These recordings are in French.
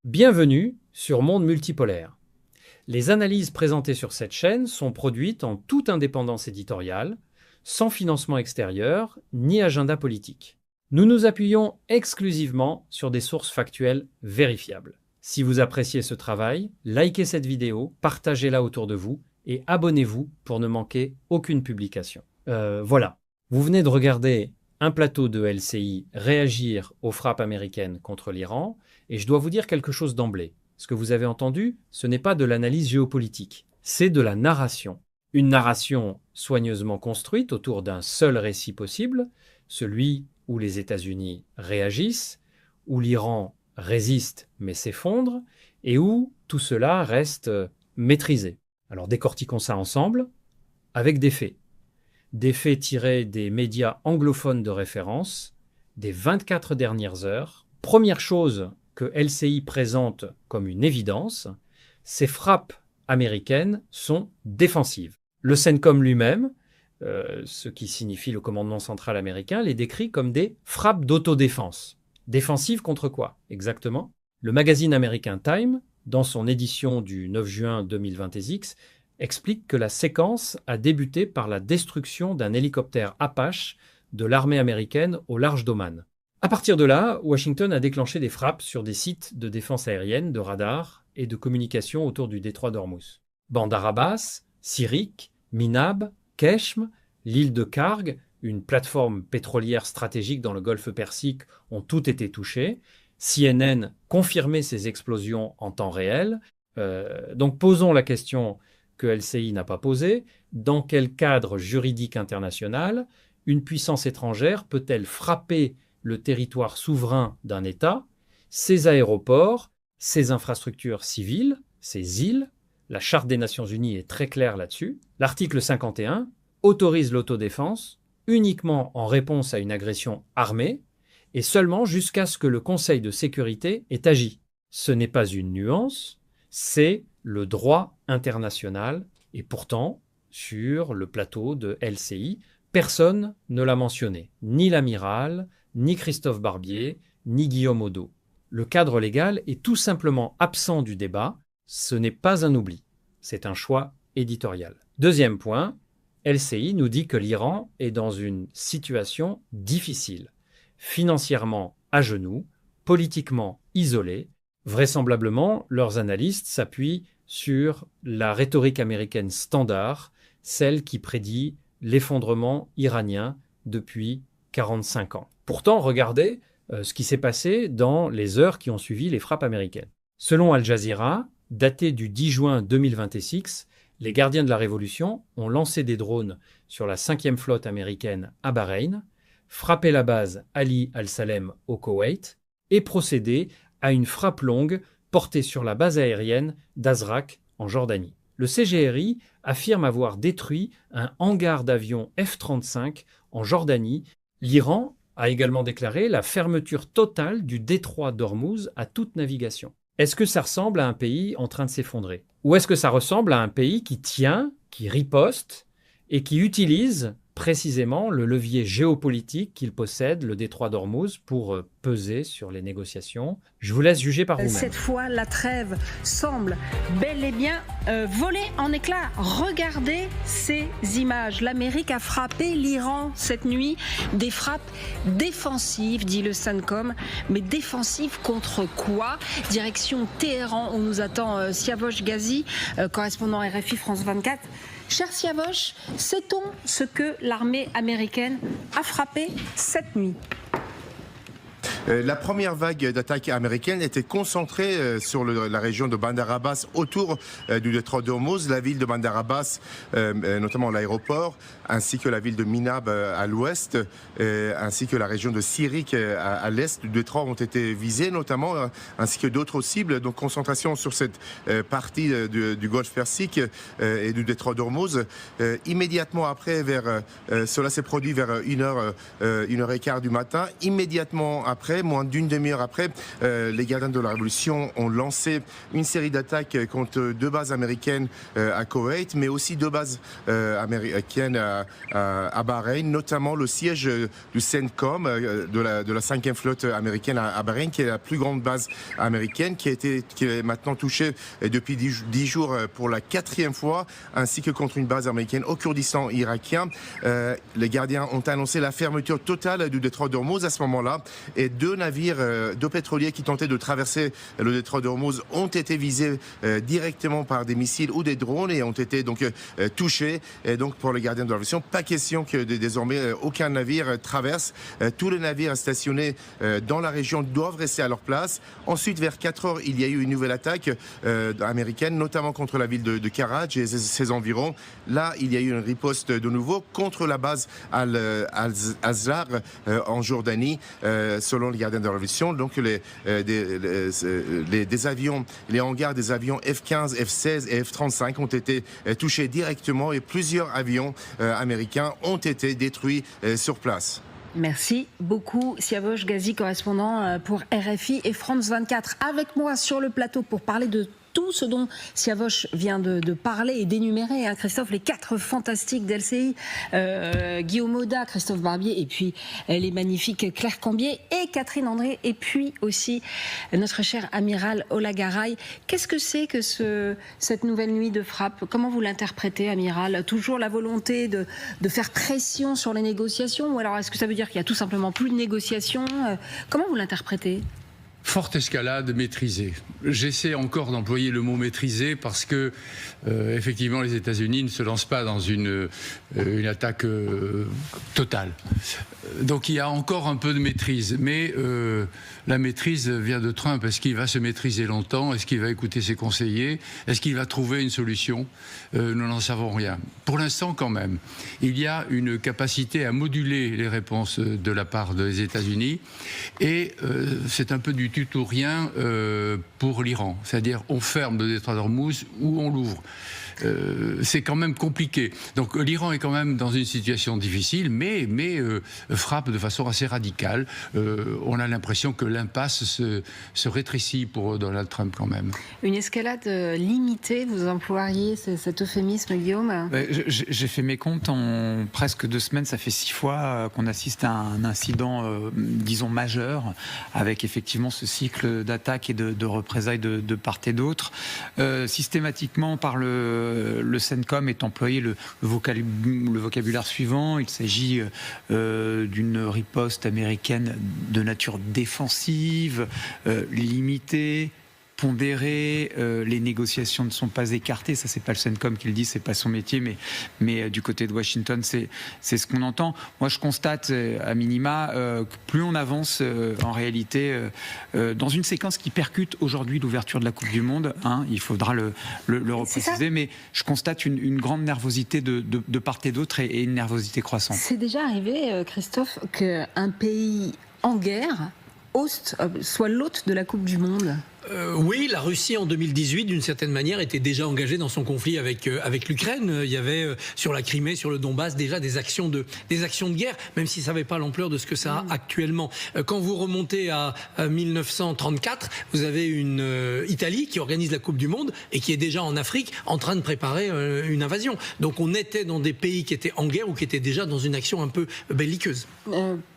Bienvenue sur Monde Multipolaire. Les analyses présentées sur cette chaîne sont produites en toute indépendance éditoriale, sans financement extérieur ni agenda politique. Nous nous appuyons exclusivement sur des sources factuelles vérifiables. Si vous appréciez ce travail, likez cette vidéo, partagez-la autour de vous et abonnez-vous pour ne manquer aucune publication. Voilà, vous venez de regarder un plateau de LCI réagir aux frappes américaines contre l'Iran, et je dois vous dire quelque chose d'emblée. Ce que vous avez entendu, ce n'est pas de l'analyse géopolitique, c'est de la narration. Une narration soigneusement construite autour d'un seul récit possible, celui où les États-Unis réagissent, où l'Iran résiste mais s'effondre, et où tout cela reste maîtrisé. Alors décortiquons ça ensemble, avec des faits. Des faits tirés des médias anglophones de référence, des 24 dernières heures. Première chose que LCI présente comme une évidence, ces frappes américaines sont défensives. Le CENTCOM lui-même, ce qui signifie le commandement central américain, les décrit comme des frappes d'autodéfense. Défensives contre quoi, exactement? Le magazine américain Time, dans son édition du 9 juin 2020 explique que la séquence a débuté par la destruction d'un hélicoptère Apache de l'armée américaine au large d'Oman. À partir de là, Washington a déclenché des frappes sur des sites de défense aérienne, de radar et de communication autour du détroit d'Ormuz. Bandar Abbas, Sirik, Minab, Keshm, l'île de Karg, une plateforme pétrolière stratégique dans le golfe Persique, ont toutes été touchées. CNN confirmait ces explosions en temps réel. Donc posons la question que LCI n'a pas posée. Dans quel cadre juridique international une puissance étrangère peut-elle frapper le territoire souverain d'un État, ses aéroports, ses infrastructures civiles, ses îles? La Charte des Nations Unies est très claire là-dessus. L'article 51 autorise l'autodéfense uniquement en réponse à une agression armée et seulement jusqu'à ce que le Conseil de sécurité ait agi. Ce n'est pas une nuance, c'est le droit international. Et pourtant, sur le plateau de LCI, personne ne l'a mentionné. Ni l'amiral, ni Christophe Barbier, ni Guillaume Audeau. Le cadre légal est tout simplement absent du débat. Ce n'est pas un oubli, c'est un choix éditorial. Deuxième point, LCI nous dit que l'Iran est dans une situation difficile, financièrement à genoux, politiquement isolé. Vraisemblablement, leurs analystes s'appuient sur la rhétorique américaine standard, celle qui prédit l'effondrement iranien depuis 45 ans. Pourtant, regardez ce qui s'est passé dans les heures qui ont suivi les frappes américaines. Selon Al Jazeera, daté du 10 juin 2026, les gardiens de la Révolution ont lancé des drones sur la 5e flotte américaine à Bahreïn, frappé la base Ali Al-Salem au Koweït et procédé à une frappe longue portée sur la base aérienne d'Azraq en Jordanie. Le CGRI affirme avoir détruit un hangar d'avions F-35 en Jordanie. L'Iran a également déclaré la fermeture totale du détroit d'Ormuz à toute navigation. Est-ce que ça ressemble à un pays en train de s'effondrer? Ou est-ce que ça ressemble à un pays qui tient, qui riposte et qui utilise précisément le levier géopolitique qu'il possède, le détroit d'Ormuz, pour peser sur les négociations? Je vous laisse juger par vous-même. Cette fois, la trêve semble bel et bien voler en éclats. Regardez ces images. L'Amérique a frappé l'Iran cette nuit. Des frappes défensives, dit le CENTCOM. Mais défensives contre quoi? Direction Téhéran, où nous attend Siavosh Ghazi, correspondant RFI France 24. Cher Siavosh, sait-on ce que l'armée américaine a frappé cette nuit? La première vague d'attaques américaines était concentrée sur la région de Bandar Abbas, autour du détroit d'Ormuz, la ville de Bandar Abbas, notamment l'aéroport, ainsi que la ville de Minab à l'ouest, ainsi que la région de Sirik à l'est du détroit ont été visées notamment, ainsi que d'autres cibles. Donc concentration sur cette partie du golfe Persique et du détroit d'Ormuz. Immédiatement après, cela s'est produit vers 1h15 du matin. Immédiatement après, après, moins d'une demi-heure après, les gardiens de la Révolution ont lancé une série d'attaques contre 2 bases américaines à Koweït, mais aussi 2 bases américaines à Bahreïn, notamment le siège du CENTCOM de la 5e flotte américaine à Bahreïn, qui est la plus grande base américaine, qui est maintenant touchée depuis 10 jours pour la 4e fois, ainsi que contre une base américaine au Kurdistan irakien. Les gardiens ont annoncé la fermeture totale du détroit d'Ormuz à ce moment-là, et 2 navires, 2 pétroliers qui tentaient de traverser le détroit d'Ormuz ont été visés directement par des missiles ou des drones et ont été donc touchés. Et donc pour les gardiens de la Révolution, pas question que désormais aucun navire traverse. Tous les navires stationnés dans la région doivent rester à leur place. Ensuite, vers 4 heures, il y a eu une nouvelle attaque américaine, notamment contre la ville de Karaj et ses environs. Là, il y a eu une riposte de nouveau contre la base Al-Azhar en Jordanie, selon les gardiens de la Révolution. Donc des avions, les hangars des avions F-15, F-16 et F-35 ont été touchés directement et plusieurs avions américains ont été détruits sur place. Merci beaucoup, Siavosh Ghazi, correspondant pour RFI et France 24. Avec moi sur le plateau pour parler de tout ce dont Siavosh vient de parler et d'énumérer, hein, Christophe, les 4 fantastiques d'LCI, Guillaume Oda, Christophe Barbier, et puis les magnifiques Claire Cambier et Catherine André, et puis aussi notre cher amiral Olagaray. Qu'est-ce que c'est que cette nouvelle nuit de frappe? Comment vous l'interprétez, amiral? Toujours la volonté de faire pression sur les négociations, ou alors est-ce que ça veut dire qu'il y a tout simplement plus de négociations? Comment vous l'interprétez? Forte escalade maîtrisée. J'essaie encore d'employer le mot maîtrisé parce que, effectivement, les États-Unis ne se lancent pas dans une attaque totale. Donc il y a encore un peu de maîtrise. Mais la maîtrise vient de Trump. Est-ce qu'il va se maîtriser longtemps? Est-ce qu'il va écouter ses conseillers? Est-ce qu'il va trouver une solution? Nous n'en savons rien. Pour l'instant, quand même, il y a une capacité à moduler les réponses de la part des États-Unis. Et c'est un peu du tout ou rien pour l'Iran. C'est-à-dire, on ferme le détroit d'Ormuz ou on l'ouvre. C'est quand même compliqué. Donc l'Iran est quand même dans une situation difficile, mais frappe de façon assez radicale. On a l'impression que l'impasse se rétrécit pour Donald Trump quand même. Une escalade limitée, vous employeriez cet euphémisme, Guillaume? J'ai fait mes comptes en presque 2 semaines. Ça fait 6 fois qu'on assiste à un incident, disons, majeur, avec effectivement ce cycle d'attaques et de représailles de part et d'autre. Systématiquement, par le CENTCOM est employé le vocabulaire suivant. Il s'agit d'une riposte américaine de nature défensive, limitée, pondérée. Les négociations ne sont pas écartées. Ça, c'est pas le CENTCOM qui le dit, c'est pas son métier, mais du côté de Washington, c'est ce qu'on entend. Moi, je constate à minima que plus on avance en réalité dans une séquence qui percute aujourd'hui l'ouverture de la Coupe du Monde, hein, il faudra le repréciser, mais je constate une grande nervosité de part et d'autre et une nervosité croissante. C'est déjà arrivé, Christophe, qu'un pays en guerre soit l'hôte de la Coupe du Monde? Oui, la Russie en 2018, d'une certaine manière, était déjà engagée dans son conflit avec l'Ukraine. Il y avait sur la Crimée, sur le Donbass, déjà des actions de guerre, même si ça n'avait pas l'ampleur de ce que ça a actuellement. Quand vous remontez à 1934, vous avez une Italie qui organise la Coupe du Monde et qui est déjà en Afrique en train de préparer une invasion. Donc on était dans des pays qui étaient en guerre ou qui étaient déjà dans une action un peu belliqueuse.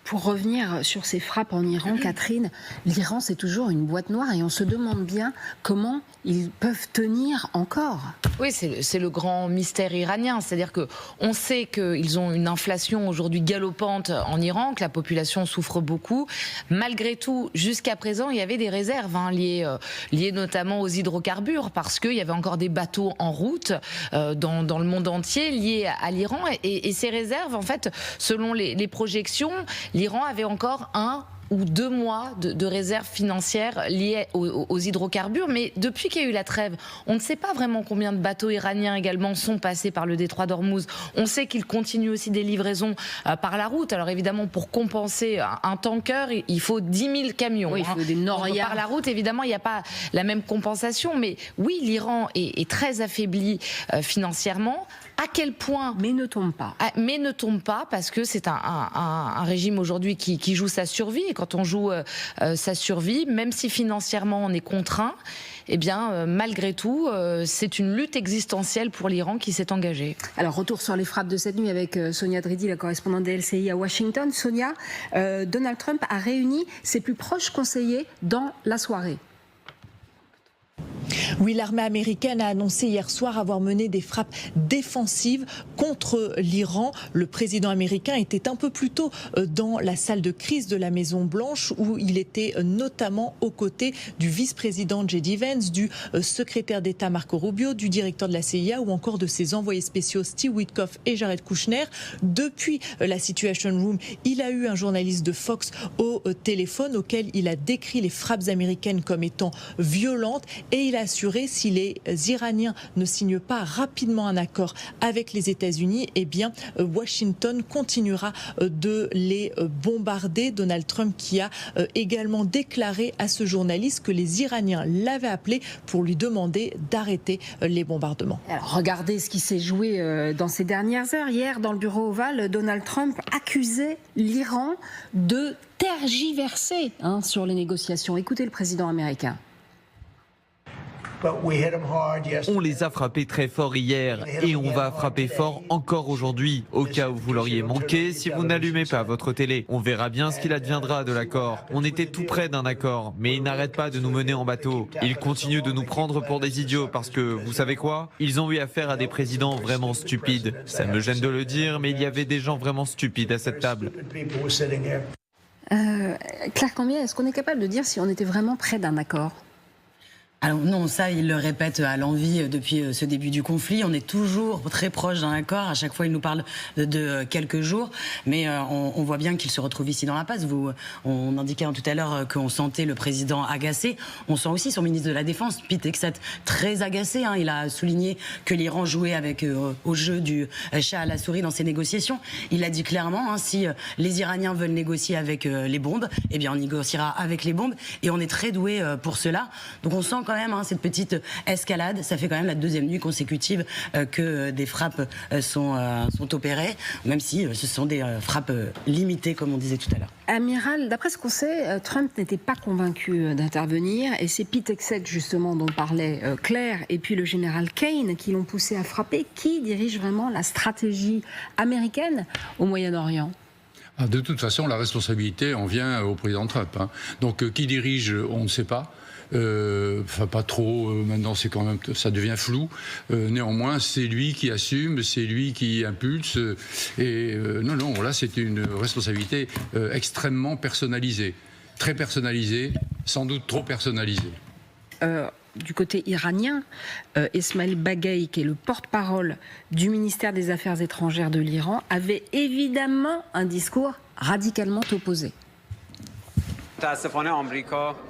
Pour revenir sur ces frappes en Iran, Catherine, l'Iran c'est toujours une boîte noire et on se demande bien comment ils peuvent tenir encore. Oui, c'est le grand mystère iranien, c'est-à-dire qu'on sait qu'ils ont une inflation aujourd'hui galopante en Iran, que la population souffre beaucoup. Malgré tout, jusqu'à présent, il y avait des réserves liées notamment aux hydrocarbures, parce qu'il y avait encore des bateaux en route dans le monde entier liés à l'Iran. Et ces réserves, en fait, selon les projections, l'Iran avait encore 1 ou 2 mois de réserves financières liées aux hydrocarbures. Mais depuis qu'il y a eu la trêve, on ne sait pas vraiment combien de bateaux iraniens également sont passés par le détroit d'Ormuz. On sait qu'ils continuent aussi des livraisons par la route. Alors évidemment, pour compenser un tanker, il faut 10 000 camions. Oui, il faut des Noria. Par la route, évidemment, il n'y a pas la même compensation. Mais oui, l'Iran est très affaibli financièrement. À quel point... Mais ne tombe pas. Mais ne tombe pas, parce que c'est un régime aujourd'hui qui joue sa survie. Et quand on joue sa survie, même si financièrement on est contraint, eh bien, malgré tout, c'est une lutte existentielle pour l'Iran qui s'est engagée. Alors, retour sur les frappes de cette nuit avec Sonia Dridi, la correspondante des LCI à Washington. Sonia, Donald Trump a réuni ses plus proches conseillers dans la soirée. Oui, l'armée américaine a annoncé hier soir avoir mené des frappes défensives contre l'Iran. Le président américain était un peu plus tôt dans la salle de crise de la Maison-Blanche, où il était notamment aux côtés du vice-président J.D. Vance, du secrétaire d'État Marco Rubio, du directeur de la CIA ou encore de ses envoyés spéciaux Steve Witkoff et Jared Kushner. Depuis la Situation Room, il a eu un journaliste de Fox au téléphone auquel il a décrit les frappes américaines comme étant violentes, et il a assuré, si les Iraniens ne signent pas rapidement un accord avec les États-Unis, eh bien Washington continuera de les bombarder. Donald Trump qui a également déclaré à ce journaliste que les Iraniens l'avaient appelé pour lui demander d'arrêter les bombardements. Alors, regardez ce qui s'est joué dans ces dernières heures. Hier, dans le bureau ovale, Donald Trump accusait l'Iran de tergiverser sur les négociations. Écoutez le président américain. On les a frappés très fort hier et on va frapper fort encore aujourd'hui. Au cas où vous l'auriez manqué, si vous n'allumez pas votre télé, on verra bien ce qu'il adviendra de l'accord. On était tout près d'un accord, mais ils n'arrêtent pas de nous mener en bateau. Ils continuent de nous prendre pour des idiots parce que, vous savez quoi ? Ils ont eu affaire à des présidents vraiment stupides. Ça me gêne de le dire, mais il y avait des gens vraiment stupides à cette table. Claire Cambier, est-ce qu'on est capable de dire si on était vraiment près d'un accord ? Alors non, ça, il le répète à l'envi depuis ce début du conflit. On est toujours très proche d'un accord. À chaque fois, il nous parle de quelques jours. Mais on voit bien qu'il se retrouve ici dans la passe. On indiquait tout à l'heure qu'on sentait le président agacé. On sent aussi son ministre de la Défense, Pete Hegseth, très agacé. Il a souligné que l'Iran jouait au jeu du chat à la souris dans ses négociations. Il a dit clairement, si les Iraniens veulent négocier avec les bombes, eh bien on négociera avec les bombes. Et on est très doué pour cela. Donc on sent quand même cette petite escalade. Ça fait quand même la deuxième nuit consécutive que des frappes sont opérées, même si ce sont des frappes limitées, comme on disait tout à l'heure. Amiral, d'après ce qu'on sait, Trump n'était pas convaincu d'intervenir, et c'est Pete Hegseth justement dont parlait Claire, et puis le général Kane qui l'ont poussé à frapper. Qui dirige vraiment la stratégie américaine au Moyen-Orient ? De toute façon, la responsabilité en vient au président Trump. Donc, qui dirige, on ne sait pas. Pas trop, maintenant c'est quand même, ça devient flou. Néanmoins, c'est lui qui assume, c'est lui qui impulse. Non, là c'est une responsabilité extrêmement personnalisée. Très personnalisée, sans doute trop personnalisée. Du côté iranien, Esmail Baghaei, qui est le porte-parole du ministère des Affaires étrangères de l'Iran, avait évidemment un discours radicalement opposé.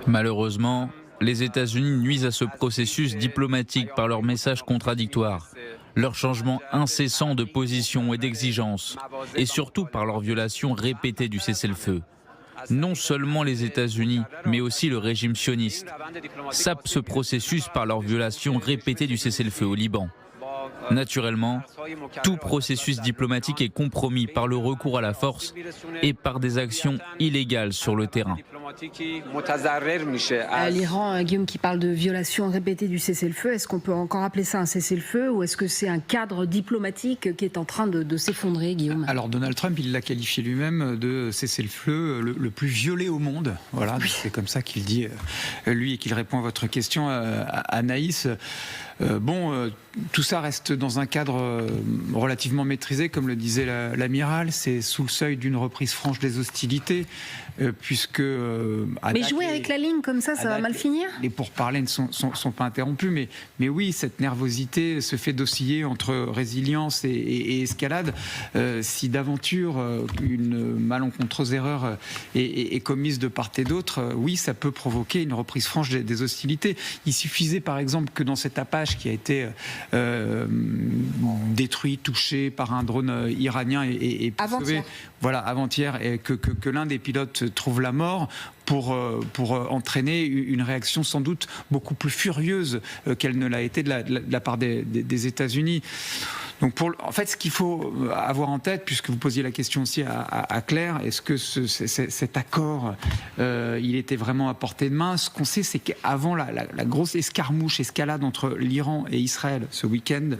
Malheureusement, les États-Unis nuisent à ce processus diplomatique par leurs messages contradictoires, leur changement incessant de position et d'exigence, et surtout par leur violation répétée du cessez-le-feu. Non seulement les États-Unis, mais aussi le régime sioniste sapent ce processus par leur violation répétée du cessez-le-feu au Liban. Naturellement, tout processus diplomatique est compromis par le recours à la force et par des actions illégales sur le terrain. L'Iran, Guillaume, qui parle de violation répétée du cessez-le-feu, est-ce qu'on peut encore appeler ça un cessez-le-feu ou est-ce que c'est un cadre diplomatique qui est en train de s'effondrer, Guillaume ? Alors Donald Trump, il l'a qualifié lui-même de cessez-le-feu le plus violé au monde. Voilà, oui. C'est comme ça qu'il dit, lui, et qu'il répond à votre question, Anaïs. Tout ça reste dans un cadre relativement maîtrisé, comme le disait l'amiral. C'est sous le seuil d'une reprise franche des hostilités, puisque... mais jouer avec la ligne comme ça va mal finir ? Les pourparlers ne sont pas interrompus, mais oui, cette nervosité se fait d'osciller entre résilience et escalade. Si d'aventure une malencontreuse erreur est commise de part et d'autre, oui, ça peut provoquer une reprise franche des hostilités. Il suffisait par exemple que dans cet Apache qui a été détruit, touché par un drone iranien et sauvé, voilà, avant-hier, et que l'un des pilotes trouve la mort pour entraîner une réaction sans doute beaucoup plus furieuse qu'elle ne l'a été de la part des États-Unis. Donc en fait, ce qu'il faut avoir en tête, puisque vous posiez la question aussi à Claire, est-ce que cet accord, il était vraiment à portée de main? Ce qu'on sait, c'est qu'avant la grosse escalade entre l'Iran et Israël ce week-end,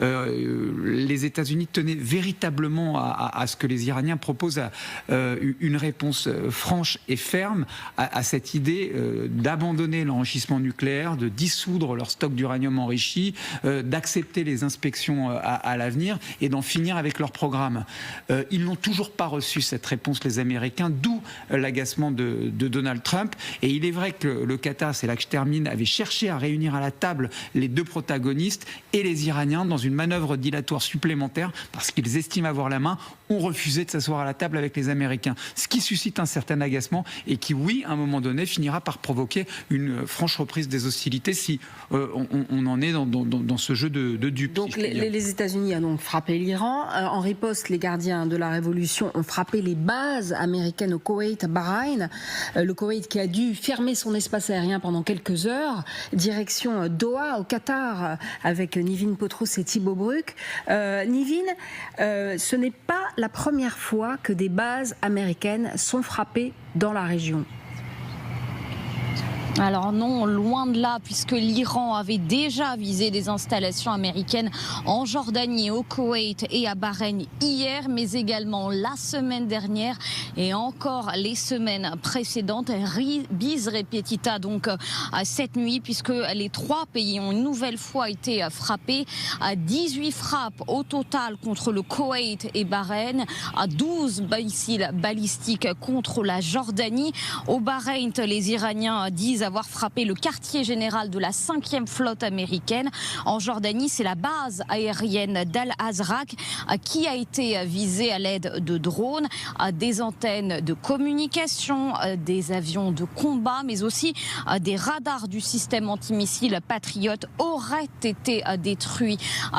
les États-Unis tenaient véritablement à ce que les Iraniens proposent une réponse franche et ferme à cette idée d'abandonner l'enrichissement nucléaire, de dissoudre leur stock d'uranium enrichi, d'accepter les inspections à l'avenir et d'en finir avec leur programme. Ils n'ont toujours pas reçu cette réponse, les Américains, d'où l'agacement de Donald Trump. Et il est vrai que le Qatar, c'est là que je termine, avait cherché à réunir à la table les deux protagonistes et les Iraniens dans une manœuvre dilatoire supplémentaire parce qu'ils estiment avoir la main, ont refusé de s'asseoir à la table avec les Américains. Ce qui suscite un certain agacement et qui, oui, à un moment donné, finira par provoquer une franche reprise des hostilités si on en est dans ce jeu de dupes. Donc les États-Unis ont donc frappé l'Iran. En riposte, les gardiens de la révolution ont frappé les bases américaines au Koweït, à Bahreïn. Le Koweït qui a dû fermer son espace aérien pendant quelques heures. Direction Doha, au Qatar, avec Nivin Petrous et Thibaut Bruck. Nivin, ce n'est pas la première fois que des bases américaines sont frappées dans la région. Alors non, loin de là, puisque l'Iran avait déjà visé des installations américaines en Jordanie, au Koweït et à Bahreïn hier, mais également la semaine dernière et encore les semaines précédentes. Bis repetita donc cette nuit, puisque les trois pays ont une nouvelle fois été frappés. 18 frappes au total contre le Koweït et Bahreïn, 12 missiles balistiques contre la Jordanie. Au Bahreïn, les Iraniens disent avoir frappé le quartier général de la 5e flotte américaine. En Jordanie, c'est la base aérienne d'Al-Azraq qui a été visée à l'aide de drones, des antennes de communication, des avions de combat, mais aussi des radars du système antimissile Patriot auraient été détruits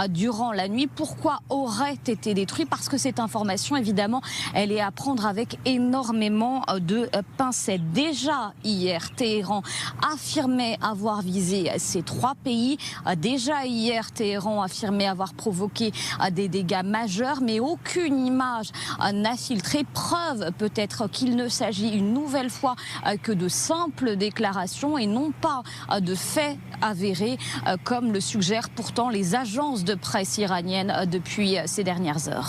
durant la nuit. Pourquoi auraient été détruits? Parce que cette information, évidemment, elle est à prendre avec énormément de pincettes. Déjà hier, Téhéran affirmait avoir visé ces trois pays. Déjà hier, Téhéran affirmait avoir provoqué des dégâts majeurs, mais aucune image n'a filtré. Preuve peut-être qu'il ne s'agit une nouvelle fois que de simples déclarations et non pas de faits avérés, comme le suggèrent pourtant les agences de presse iraniennes depuis ces dernières heures.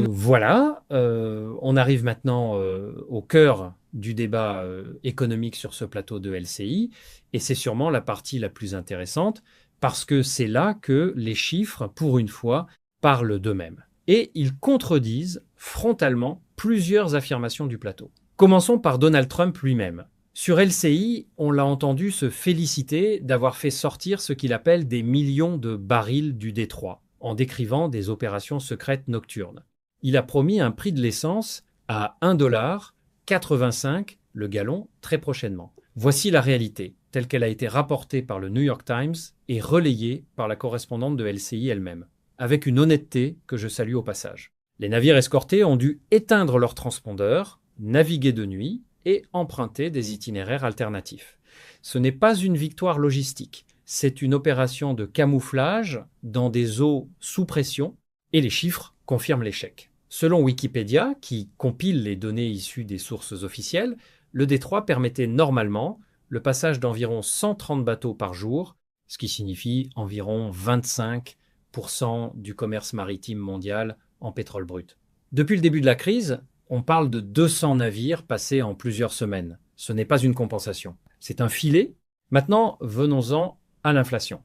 Voilà, on arrive maintenant au cœur du débat économique sur ce plateau de LCI, et c'est sûrement la partie la plus intéressante, parce que c'est là que les chiffres, pour une fois, parlent d'eux-mêmes. Et ils contredisent frontalement plusieurs affirmations du plateau. Commençons par Donald Trump lui-même. Sur LCI, on l'a entendu se féliciter d'avoir fait sortir ce qu'il appelle des millions de barils du détroit, en décrivant des opérations secrètes nocturnes. Il a promis un prix de l'essence à $1,85 le gallon très prochainement. Voici la réalité, telle qu'elle a été rapportée par le New York Times et relayée par la correspondante de LCI elle-même, avec une honnêteté que je salue au passage. Les navires escortés ont dû éteindre leurs transpondeurs, naviguer de nuit et emprunter des itinéraires alternatifs. Ce n'est pas une victoire logistique, c'est une opération de camouflage dans des eaux sous pression, et les chiffres confirment l'échec. Selon Wikipédia, qui compile les données issues des sources officielles, le détroit permettait normalement le passage d'environ 130 bateaux par jour, ce qui signifie environ 25% du commerce maritime mondial en pétrole brut. Depuis le début de la crise, on parle de 200 navires passés en plusieurs semaines. Ce n'est pas une compensation, c'est un filet. Maintenant, venons-en à l'inflation.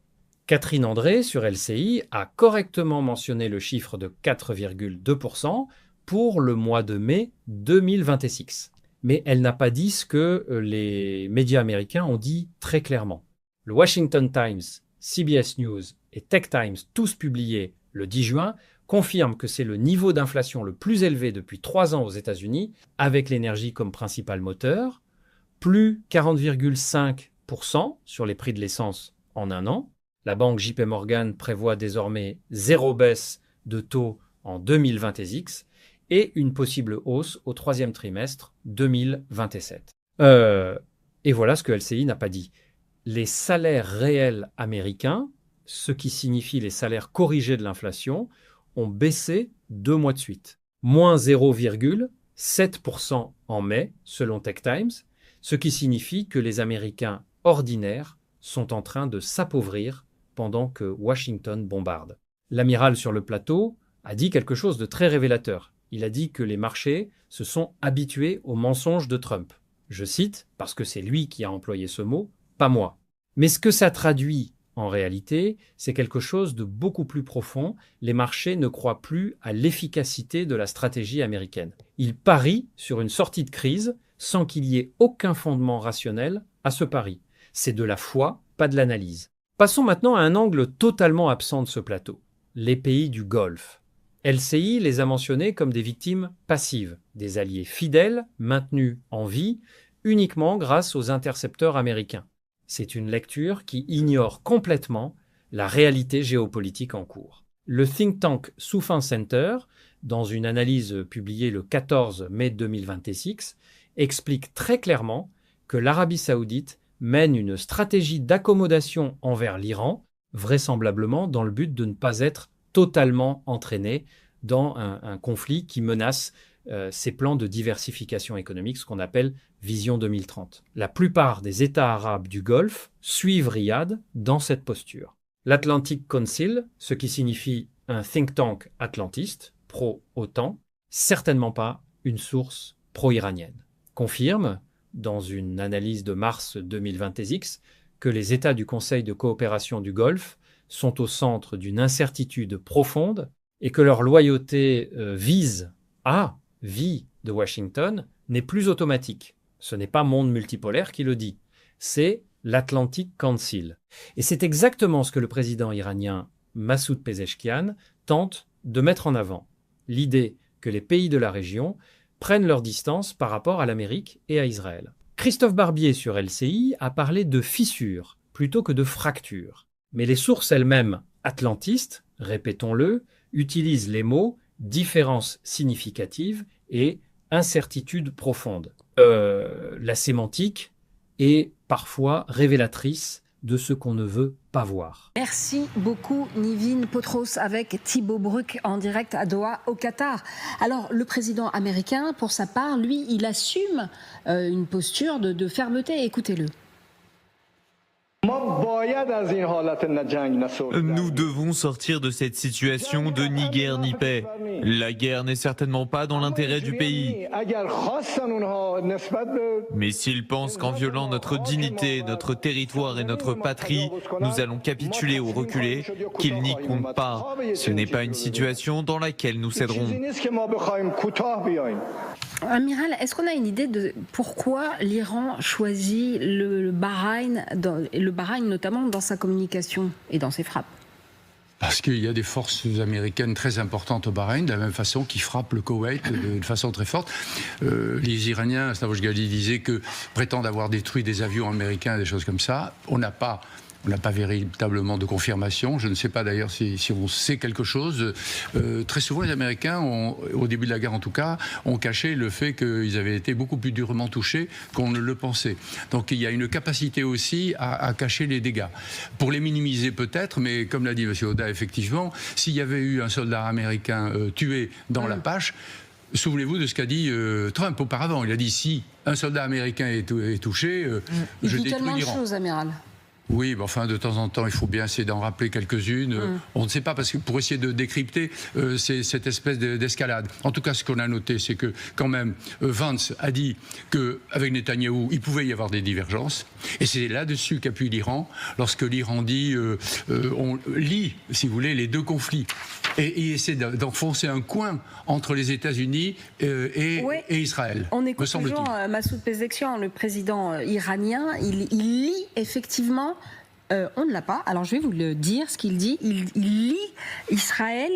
Catherine André, sur LCI, a correctement mentionné le chiffre de 4,2% pour le mois de mai 2026. Mais elle n'a pas dit ce que les médias américains ont dit très clairement. Le Washington Times, CBS News et Tech Times, tous publiés le 10 juin, confirment que c'est le niveau d'inflation le plus élevé depuis 3 ans aux États-Unis, avec l'énergie comme principal moteur, plus 40,5% sur les prix de l'essence en un an. La banque JP Morgan prévoit désormais 0 baisse de taux en 2026 et une possible hausse au 3e trimestre 2027. Et voilà ce que LCI n'a pas dit. Les salaires réels américains, ce qui signifie les salaires corrigés de l'inflation, ont baissé 2 mois de suite. Moins 0,7% en mai, selon Tech Times, ce qui signifie que les Américains ordinaires sont en train de s'appauvrir pendant que Washington bombarde. L'amiral sur le plateau a dit quelque chose de très révélateur. Il a dit que les marchés se sont habitués aux mensonges de Trump. Je cite, parce que c'est lui qui a employé ce mot, pas moi. Mais ce que ça traduit en réalité, c'est quelque chose de beaucoup plus profond. Les marchés ne croient plus à l'efficacité de la stratégie américaine. Ils parient sur une sortie de crise sans qu'il y ait aucun fondement rationnel à ce pari. C'est de la foi, pas de l'analyse. Passons maintenant à un angle totalement absent de ce plateau. Les pays du Golfe. LCI les a mentionnés comme des victimes passives, des alliés fidèles maintenus en vie uniquement grâce aux intercepteurs américains. C'est une lecture qui ignore complètement la réalité géopolitique en cours. Le think tank Soufin Center, dans une analyse publiée le 14 mai 2026, explique très clairement que l'Arabie saoudite mène une stratégie d'accommodation envers l'Iran, vraisemblablement dans le but de ne pas être totalement entraîné dans un conflit qui menace ses plans de diversification économique, ce qu'on appelle Vision 2030. La plupart des États arabes du Golfe suivent Riyad dans cette posture. L'Atlantic Council, ce qui signifie un think tank atlantiste, pro-OTAN, certainement pas une source pro-iranienne, confirme, dans une analyse de mars 2026, que les États du Conseil de coopération du Golfe sont au centre d'une incertitude profonde et que leur loyauté vie de Washington n'est plus automatique. Ce n'est pas Monde Multipolaire qui le dit, c'est l'Atlantic Council. Et c'est exactement ce que le président iranien Massoud Pezeshkian tente de mettre en avant. L'idée que les pays de la région prennent leur distance par rapport à l'Amérique et à Israël. Christophe Barbier sur LCI a parlé de fissures plutôt que de fractures. Mais les sources elles-mêmes atlantistes, répétons-le, utilisent les mots « différence significative » et « incertitude profonde ». La sémantique est parfois révélatrice de ce qu'on ne veut pas voir. Merci beaucoup Nivine Potros avec Thibaut Bruck en direct à Doha au Qatar. Alors le président américain, pour sa part, lui, il assume une posture de fermeté. Écoutez-le. Nous devons sortir de cette situation de ni guerre ni paix. La guerre n'est certainement pas dans l'intérêt du pays. Mais s'ils pensent qu'en violant notre dignité, notre territoire et notre patrie, nous allons capituler ou reculer, qu'ils n'y comptent pas. Ce n'est pas une situation dans laquelle nous céderons. Amiral, est-ce qu'on a une idée de pourquoi l'Iran choisit le Bahreïn notamment dans sa communication et dans ses frappes? Parce qu'il y a des forces américaines très importantes au Bahreïn, de la même façon qu'ils frappent le Koweït de façon très forte. Les Iraniens, Slavoj Gali disait que prétendent avoir détruit des avions américains, des choses comme ça. On n'a pas véritablement de confirmation. Je ne sais pas d'ailleurs si on sait quelque chose. Très souvent, les Américains, au début de la guerre en tout cas, ont caché le fait qu'ils avaient été beaucoup plus durement touchés qu'on ne le pensait. Donc il y a une capacité aussi à cacher les dégâts. Pour les minimiser peut-être, mais comme l'a dit M. Oda, effectivement, s'il y avait eu un soldat américain tué dans l'Apache, souvenez-vous de ce qu'a dit Trump auparavant. Il a dit si un soldat américain est touché, je détruis l'Iran. Il dit tellement de choses, amiral. Oui, mais enfin, de temps en temps, il faut bien essayer d'en rappeler quelques-unes. On ne sait pas, parce que pour essayer de décrypter cette espèce d'escalade. En tout cas, ce qu'on a noté, c'est que, quand même, Vance a dit qu'avec Netanyahou, il pouvait y avoir des divergences. Et c'est là-dessus qu'appuie l'Iran, lorsque l'Iran dit on lie, si vous voulez, les deux conflits. Et essaie d'enfoncer un coin entre les États-Unis et Israël. On écoute toujours Massoud Pezeshkian, le président iranien. Il lie effectivement. On ne l'a pas. Alors je vais vous le dire, ce qu'il dit. Il lie Israël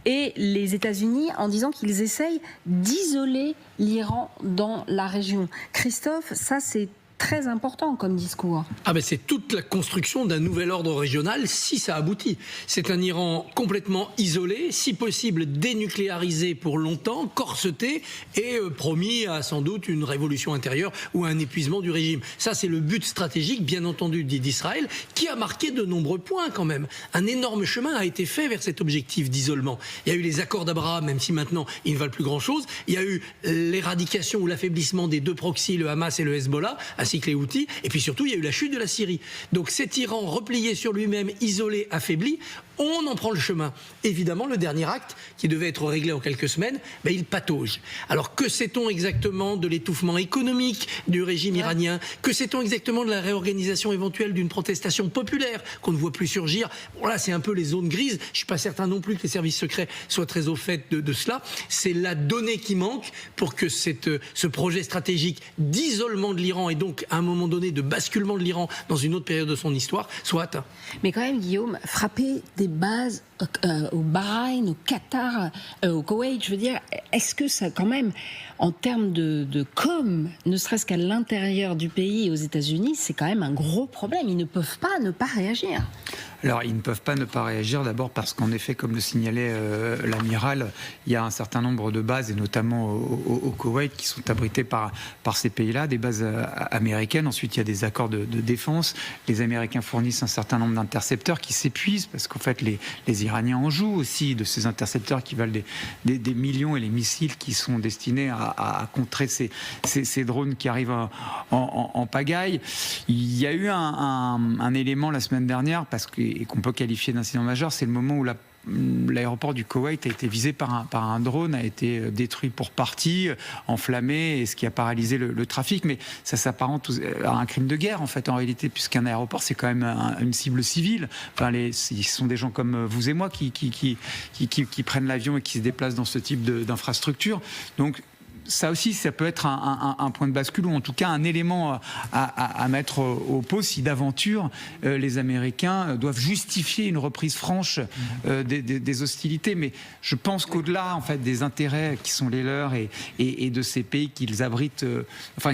et les États-Unis en disant qu'ils essayent d'isoler l'Iran dans la région. Christophe, ça c'est très important comme discours. Ah ben c'est toute la construction d'un nouvel ordre régional si ça aboutit. C'est un Iran complètement isolé, si possible dénucléarisé pour longtemps, corseté et promis à sans doute une révolution intérieure ou un épuisement du régime. Ça c'est le but stratégique bien entendu d'Israël qui a marqué de nombreux points quand même. Un énorme chemin a été fait vers cet objectif d'isolement. Il y a eu les accords d'Abraham, même si maintenant ils ne valent plus grand chose. Il y a eu l'éradication ou l'affaiblissement des deux proxys, le Hamas et le Hezbollah, ainsi que les Houthis, et puis surtout il y a eu la chute de la Syrie. Donc cet Iran replié sur lui-même, isolé, affaibli, on en prend le chemin. Évidemment, le dernier acte, qui devait être réglé en quelques semaines, il patauge. Alors que sait-on exactement de l'étouffement économique du régime iranien? Que sait-on exactement de la réorganisation éventuelle d'une protestation populaire qu'on ne voit plus surgir? Bon, là, c'est un peu les zones grises. Je ne suis pas certain non plus que les services secrets soient très au fait de cela. C'est la donnée qui manque pour que ce projet stratégique d'isolement de l'Iran et donc à un moment donné de basculement de l'Iran dans une autre période de son histoire soit atteint. Mais quand même, Guillaume, frapper des bases au Bahreïn, au Qatar, au Koweït, je veux dire, est-ce que ça, quand même, en termes de com, ne serait-ce qu'à l'intérieur du pays et aux États-Unis, c'est quand même un gros problème. Ils ne peuvent pas ne pas réagir. Alors, ils ne peuvent pas ne pas réagir, d'abord parce qu'en effet, comme le signalait l'amiral, il y a un certain nombre de bases, et notamment au Koweït, qui sont abritées par ces pays-là, des bases américaines. Ensuite, il y a des accords de défense. Les Américains fournissent un certain nombre d'intercepteurs qui s'épuisent, parce qu'en fait, les Iraniens en jouent aussi de ces intercepteurs qui valent des millions, et les missiles qui sont destinés à contrer ces drones qui arrivent en pagaille. Il y a eu un élément la semaine dernière, et qu'on peut qualifier d'incident majeur, c'est le moment où l'aéroport du Koweït a été visé par un drone, a été détruit pour partie, enflammé, et ce qui a paralysé le trafic. Mais ça s'apparente à un crime de guerre, en fait, en réalité, puisqu'un aéroport, c'est quand même une cible civile. Enfin, ce sont des gens comme vous et moi qui prennent l'avion et qui se déplacent dans ce type d'infrastructure. Donc, ça aussi, ça peut être un point de bascule, ou en tout cas un élément à mettre au pot si d'aventure les Américains doivent justifier une reprise franche des hostilités. Mais je pense qu'au-delà, en fait, des intérêts qui sont les leurs et de ces pays qu'ils abritent,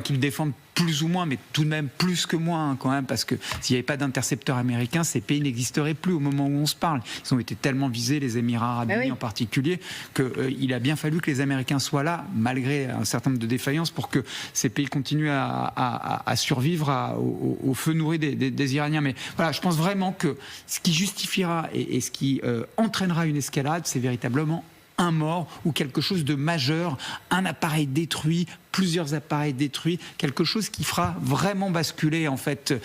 qu'ils défendent plus ou moins, mais tout de même plus que moins quand même, parce que s'il n'y avait pas d'intercepteurs américains, ces pays n'existeraient plus au moment où on se parle. Ils ont été tellement visés, les Émirats Arabes Unis en particulier, qu'il a bien fallu que les Américains soient là, malgré un certain nombre de défaillances, pour que ces pays continuent à survivre au feu nourri des Iraniens. Mais voilà, je pense vraiment que ce qui justifiera et ce qui entraînera une escalade, c'est véritablement un mort ou quelque chose de majeur, un appareil détruit, plusieurs appareils détruits, quelque chose qui fera vraiment basculer en fait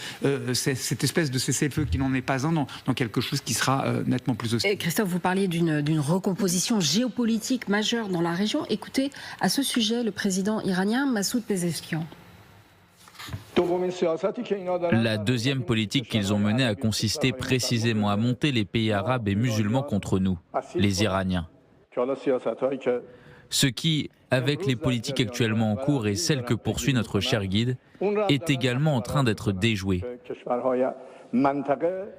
cette espèce de cessez-le-feu qui n'en est pas un, dans quelque chose qui sera nettement plus hostile. Et Christophe, vous parliez d'une recomposition géopolitique majeure dans la région. Écoutez, à ce sujet, le président iranien Massoud Pezeshkian. La deuxième politique qu'ils ont menée a consisté précisément à monter les pays arabes et musulmans contre nous, les Iraniens. Ce qui, avec les politiques actuellement en cours et celles que poursuit notre cher guide, est également en train d'être déjoué.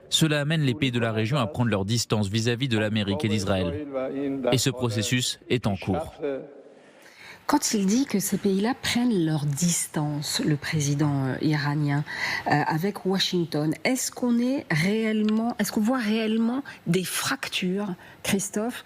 Cela amène les pays de la région à prendre leur distance vis-à-vis de l'Amérique et d'Israël. Et ce processus est en cours. Quand il dit que ces pays-là prennent leur distance, le président iranien, avec Washington, est-ce qu'on voit réellement des fractures, Christophe,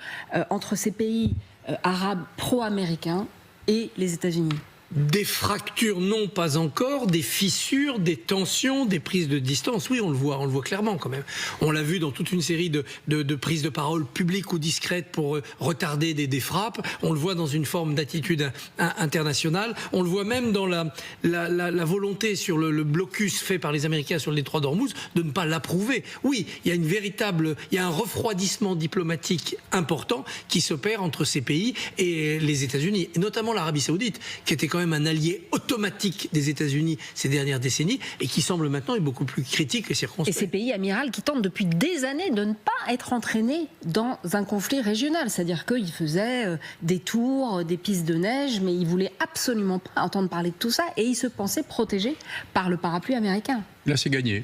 entre ces pays arabes pro-américains et les États-Unis ? Des fractures, non, pas encore. Des fissures, des tensions, des prises de distance. Oui, on le voit clairement quand même. On l'a vu dans toute une série de prises de parole publiques ou discrètes pour retarder des frappes. On le voit dans une forme d'attitude internationale. On le voit même dans la volonté sur le blocus fait par les Américains sur le détroit d'Ormuz de ne pas l'approuver. Oui, il y a un refroidissement diplomatique important qui s'opère entre ces pays et les États-Unis, et notamment l'Arabie Saoudite, qui était quand même un allié automatique des États-Unis ces dernières décennies et qui semble maintenant être beaucoup plus critique et circonspect. Et ces pays amiral qui tentent depuis des années de ne pas être entraînés dans un conflit régional, c'est-à-dire qu'ils faisaient des tours, des pistes de neige, mais ils voulaient absolument pas entendre parler de tout ça et ils se pensaient protégés par le parapluie américain. Là, c'est gagné.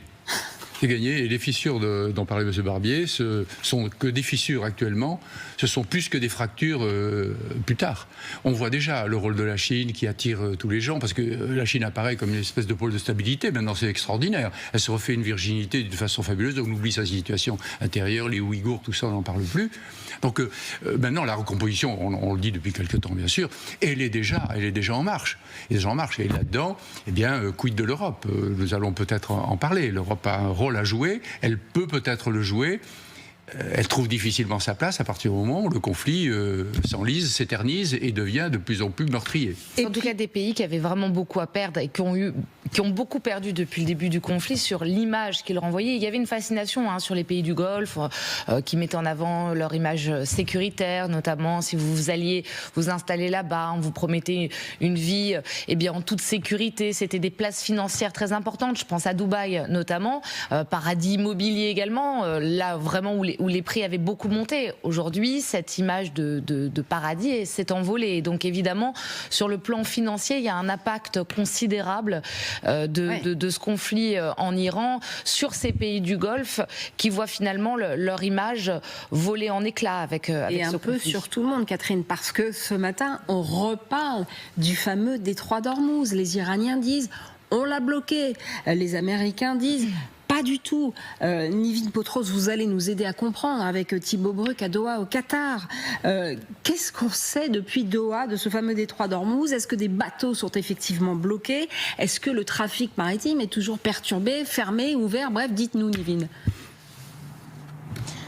C'est gagné. Et les fissures dont parlait M. Barbier, ce sont que des fissures actuellement. Ce sont plus que des fractures plus tard. On voit déjà le rôle de la Chine qui attire tous les gens, parce que la Chine apparaît comme une espèce de pôle de stabilité. Maintenant, c'est extraordinaire. Elle se refait une virginité d'une façon fabuleuse. On oublie sa situation intérieure, les Ouïghours, tout ça, on n'en parle plus. Donc maintenant, la recomposition, on le dit depuis quelque temps, bien sûr, elle est déjà en marche. Et là-dedans, eh bien, quid de l'Europe ? Nous allons peut-être en parler. L'Europe a un rôle à jouer. Elle peut peut-être le jouer. Elle trouve difficilement sa place à partir du moment où le conflit s'enlise, s'éternise et devient de plus en plus meurtrier. Et en tout cas, des pays qui avaient vraiment beaucoup à perdre et qui ont beaucoup perdu depuis le début du conflit sur l'image qu'ils renvoyaient. Il y avait une fascination sur les pays du Golfe qui mettaient en avant leur image sécuritaire, notamment si vous alliez vous installer là-bas, on vous promettait une vie en toute sécurité. C'était des places financières très importantes. Je pense à Dubaï notamment, paradis immobilier également, là vraiment où les prix avaient beaucoup monté. Aujourd'hui, cette image de paradis s'est envolée. Donc évidemment, sur le plan financier, il y a un impact considérable de ce conflit en Iran sur ces pays du Golfe qui voient finalement leur image voler en éclats avec et un peu conflit. sur tout le monde, Catherine, parce que ce matin, on reparle du fameux détroit d'Ormuz. Les Iraniens disent on l'a bloqué. Les Américains disent pas du tout. Nivine Potros, vous allez nous aider à comprendre avec Thibaut Bruck à Doha, au Qatar. Qu'est-ce qu'on sait depuis Doha de ce fameux détroit d'Ormuz? Est-ce que des bateaux sont effectivement bloqués? Est-ce que le trafic maritime est toujours perturbé, fermé, ouvert? Bref, dites-nous, Nivine.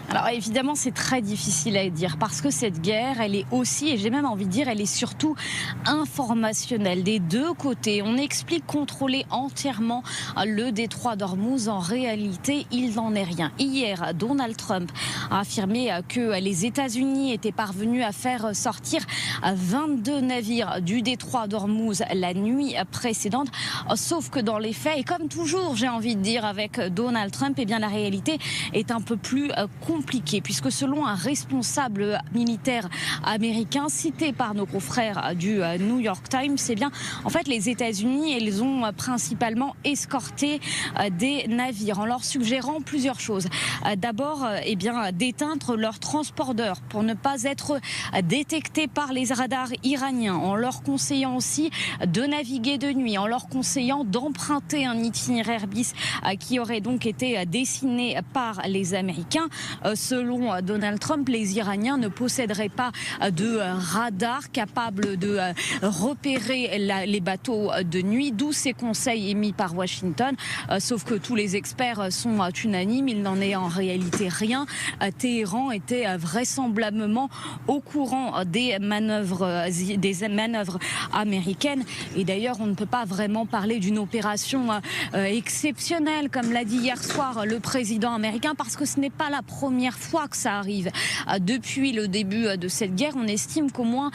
Alors évidemment, c'est très difficile à dire parce que cette guerre, elle est aussi, et j'ai même envie de dire, elle est surtout informationnelle. Des deux côtés, on explique contrôler entièrement le détroit d'Ormuz. En réalité, il n'en est rien. Hier, Donald Trump a affirmé que les États-Unis étaient parvenus à faire sortir 22 navires du détroit d'Ormuz la nuit précédente. Sauf que dans les faits, et comme toujours, j'ai envie de dire avec Donald Trump, eh bien la réalité est un peu plus compliquée, puisque selon un responsable militaire américain cité par nos confrères du New York Times, c'est bien en fait les États-Unis, ils ont principalement escorté des navires en leur suggérant plusieurs choses. D'abord, d'éteindre leurs transpondeurs pour ne pas être détectés par les radars iraniens, en leur conseillant aussi de naviguer de nuit, en leur conseillant d'emprunter un itinéraire bis qui aurait donc été dessiné par les Américains. Selon Donald Trump, les Iraniens ne posséderaient pas de radar capable de repérer les bateaux de nuit, d'où ces conseils émis par Washington. Sauf que tous les experts sont unanimes, il n'en est en réalité rien. Téhéran était vraisemblablement au courant des manœuvres américaines. Et d'ailleurs, on ne peut pas vraiment parler d'une opération exceptionnelle, comme l'a dit hier soir le président américain, parce que ce n'est pas la première fois que ça arrive. Depuis le début de cette guerre, on estime qu'au moins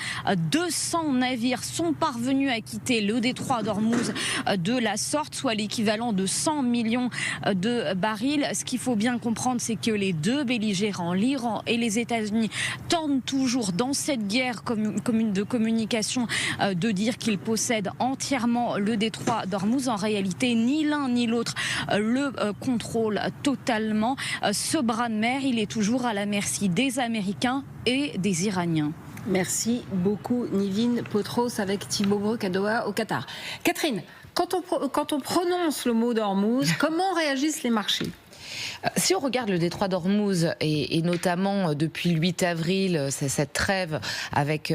200 navires sont parvenus à quitter le détroit d'Ormuz de la sorte, soit l'équivalent de 100 millions de barils. Ce qu'il faut bien comprendre, c'est que les deux belligérants, l'Iran et les États-Unis, tentent toujours dans cette guerre de communication de dire qu'ils possèdent entièrement le détroit d'Ormuz. En réalité, ni l'un ni l'autre le contrôlent totalement. Ce bras de mer, il est toujours à la merci des Américains et des Iraniens. Merci beaucoup, Nivine Potros, avec Thibaut Bruck à Doha, au Qatar. Catherine, quand on prononce le mot d'Ormuz, comment réagissent les marchés ? Si on regarde le détroit d'Ormuz et notamment depuis le 8 avril, cette trêve avec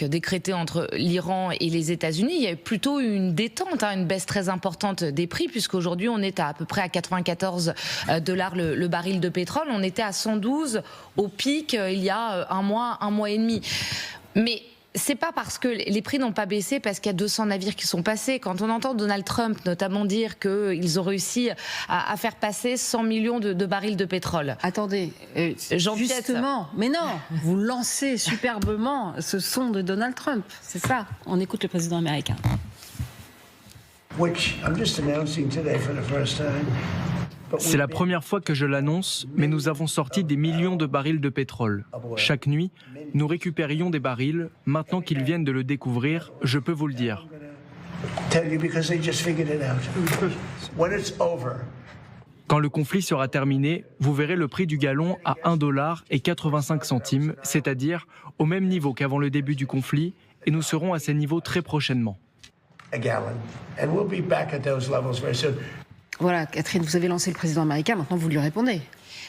décrétée entre l'Iran et les États-Unis, il y a plutôt une détente, une baisse très importante des prix, puisqu'aujourd'hui on est à peu près à 94 $ le baril de pétrole. On était à 112 au pic il y a un mois et demi. Mais c'est pas parce que les prix n'ont pas baissé parce qu'il y a 200 navires qui sont passés. Quand on entend Donald Trump notamment dire qu'ils ont réussi à faire passer 100 millions de barils de pétrole. Attendez, justement, mais non, vous lancez superbement ce son de Donald Trump, c'est ça. On écoute le président américain. C'est la première fois que je l'annonce, mais nous avons sorti des millions de barils de pétrole. Chaque nuit, nous récupérions des barils. Maintenant qu'ils viennent de le découvrir, je peux vous le dire. Quand le conflit sera terminé, vous verrez le prix du gallon à 1,85 $, c'est-à-dire au même niveau qu'avant le début du conflit, et nous serons à ces niveaux très prochainement. Voilà, Catherine, vous avez lancé le président américain, maintenant vous lui répondez.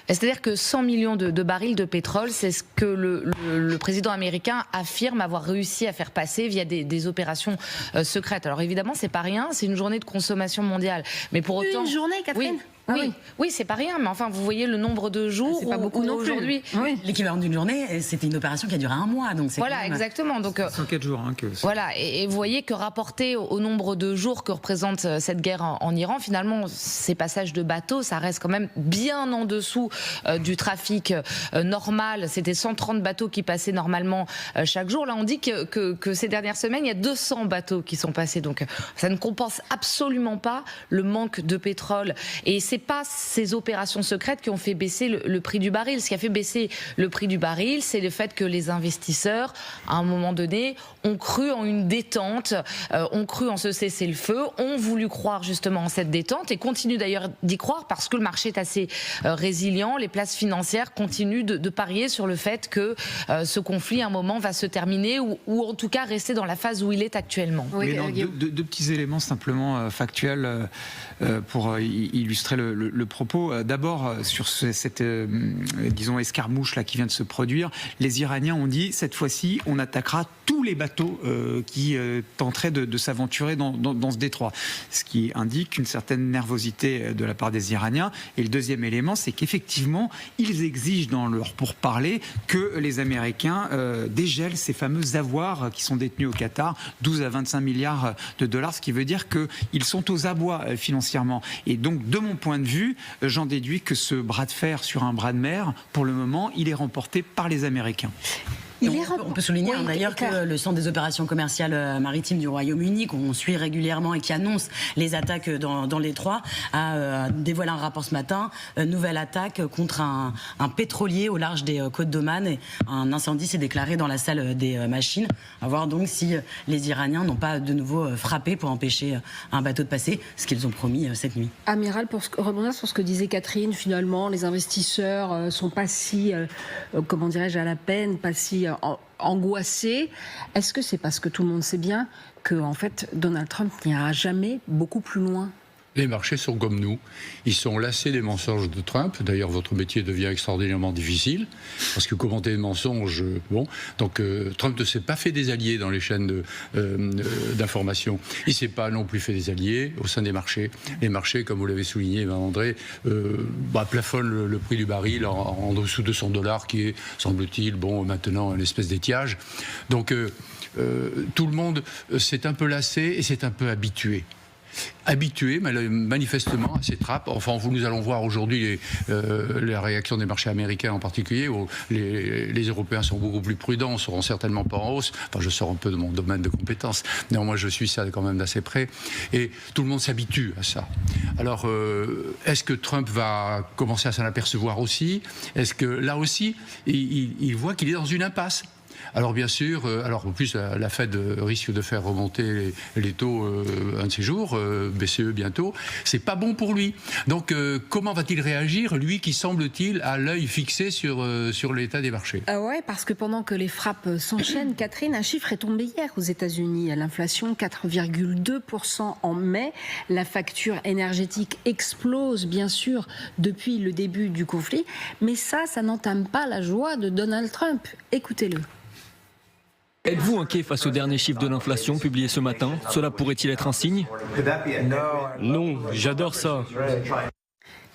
C'est-à-dire que 100 millions de barils de pétrole, c'est ce que le président américain affirme avoir réussi à faire passer via des opérations secrètes. Alors évidemment, c'est pas rien, c'est une journée de consommation mondiale. Mais pour autant, une journée, Catherine. Oui, c'est pas rien, mais enfin, vous voyez le nombre de jours c'est pas beaucoup non plus. Aujourd'hui. Oui. L'équivalent d'une journée, c'était une opération qui a duré 1 mois. Donc voilà, exactement. Donc, 104 jours. Voilà, et vous voyez que rapporté au nombre de jours que représente cette guerre en Iran, finalement, ces passages de bateaux, ça reste quand même bien en dessous du trafic normal. C'était 130 bateaux qui passaient normalement chaque jour. Là, on dit que ces dernières semaines, il y a 200 bateaux qui sont passés. Donc, ça ne compense absolument pas le manque de pétrole. Et c'est pas ces opérations secrètes qui ont fait baisser le prix du baril. Ce qui a fait baisser le prix du baril, c'est le fait que les investisseurs, à un moment donné, ont cru en une détente, ont cru en ce cessez-le-feu, ont voulu croire justement en cette détente et continuent d'ailleurs d'y croire parce que le marché est assez résilient. Les places financières continuent de parier sur le fait que ce conflit, à un moment, va se terminer ou en tout cas rester dans la phase où il est actuellement. Oui, deux petits éléments simplement factuels pour illustrer le propos. D'abord, sur cette disons escarmouche là qui vient de se produire, les Iraniens ont dit cette fois-ci on attaquera tous les bateaux qui tenteraient de s'aventurer dans ce détroit. Ce qui indique une certaine nervosité de la part des Iraniens. Et le deuxième élément, c'est qu'effectivement, ils exigent dans leur pourparlers que les Américains dégèlent ces fameux avoirs qui sont détenus au Qatar, 12 à 25 milliards de dollars, ce qui veut dire qu'ils sont aux abois financièrement. Et donc, de mon point de vue, j'en déduis que ce bras de fer sur un bras de mer, pour le moment, il est remporté par les Américains. On peut souligner d'ailleurs que le centre des opérations commerciales maritimes du Royaume-Uni, qu'on suit régulièrement et qui annonce les attaques dans les Trois, a dévoilé un rapport ce matin, nouvelle attaque contre un pétrolier au large des côtes d'Oman. Et un incendie s'est déclaré dans la salle des machines. À voir donc si les Iraniens n'ont pas de nouveau frappé pour empêcher un bateau de passer, ce qu'ils ont promis cette nuit. Amiral, pour rebondir sur ce que disait Catherine, finalement, les investisseurs sont pas si, comment dirais-je, à la peine, pas si angoissés. Est-ce que c'est parce que tout le monde sait bien que, en fait, Donald Trump n'ira jamais beaucoup plus loin ? Les marchés sont comme nous. Ils sont lassés des mensonges de Trump. D'ailleurs, votre métier devient extraordinairement difficile parce que commenter les mensonges, bon. Donc, Trump ne s'est pas fait des alliés dans les chaînes d'information. Il ne s'est pas non plus fait des alliés au sein des marchés. Les marchés, comme vous l'avez souligné, André, plafonnent le prix du baril en dessous de $200, qui est, semble-t-il, maintenant une espèce d'étiage. Donc, tout le monde s'est un peu lassé et s'est un peu habitué manifestement à ces trappes. Enfin, nous allons voir aujourd'hui la réaction des marchés américains en particulier, où les Européens sont beaucoup plus prudents, ne seront certainement pas en hausse. Enfin, je sors un peu de mon domaine de compétences. Néanmoins, je suis ça quand même d'assez près. Et tout le monde s'habitue à ça. Alors, est-ce que Trump va commencer à s'en apercevoir aussi ? Est-ce que, là aussi, il voit qu'il est dans une impasse ? Alors bien sûr, en plus la Fed risque de faire remonter les taux un de ces jours, BCE bientôt, c'est pas bon pour lui. Donc comment va-t-il réagir, lui qui semble-t-il a l'œil fixé sur l'état des marchés ? Ouais, parce que pendant que les frappes s'enchaînent, Catherine, un chiffre est tombé hier aux États-Unis. À l'inflation, 4,2% en mai. La facture énergétique explose, bien sûr, depuis le début du conflit. Mais ça n'entame pas la joie de Donald Trump. Écoutez-le. Êtes-vous inquiet face aux derniers chiffres de l'inflation publiés ce matin ? Cela pourrait-il être un signe ? Non, j'adore ça.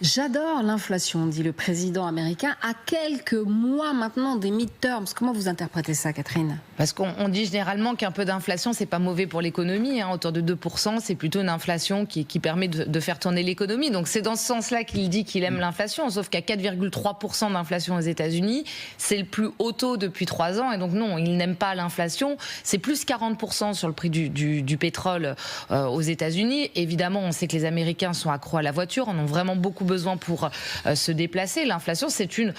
J'adore l'inflation, dit le président américain, à quelques mois maintenant des midterms. Comment vous interprétez ça, Catherine ? Parce qu'on dit généralement qu'un peu d'inflation, c'est pas mauvais pour l'économie. Autour de 2%, c'est plutôt une inflation qui permet de faire tourner l'économie. Donc c'est dans ce sens-là qu'il dit qu'il aime l'inflation. Sauf qu'à 4,3% d'inflation aux États-Unis, c'est le plus haut taux depuis 3 ans. Et donc non, il n'aime pas l'inflation. C'est plus 40% sur le prix du pétrole aux États-Unis. Évidemment, on sait que les Américains sont accros à la voiture, en ont vraiment beaucoup besoin pour se déplacer. L'inflation, c'est une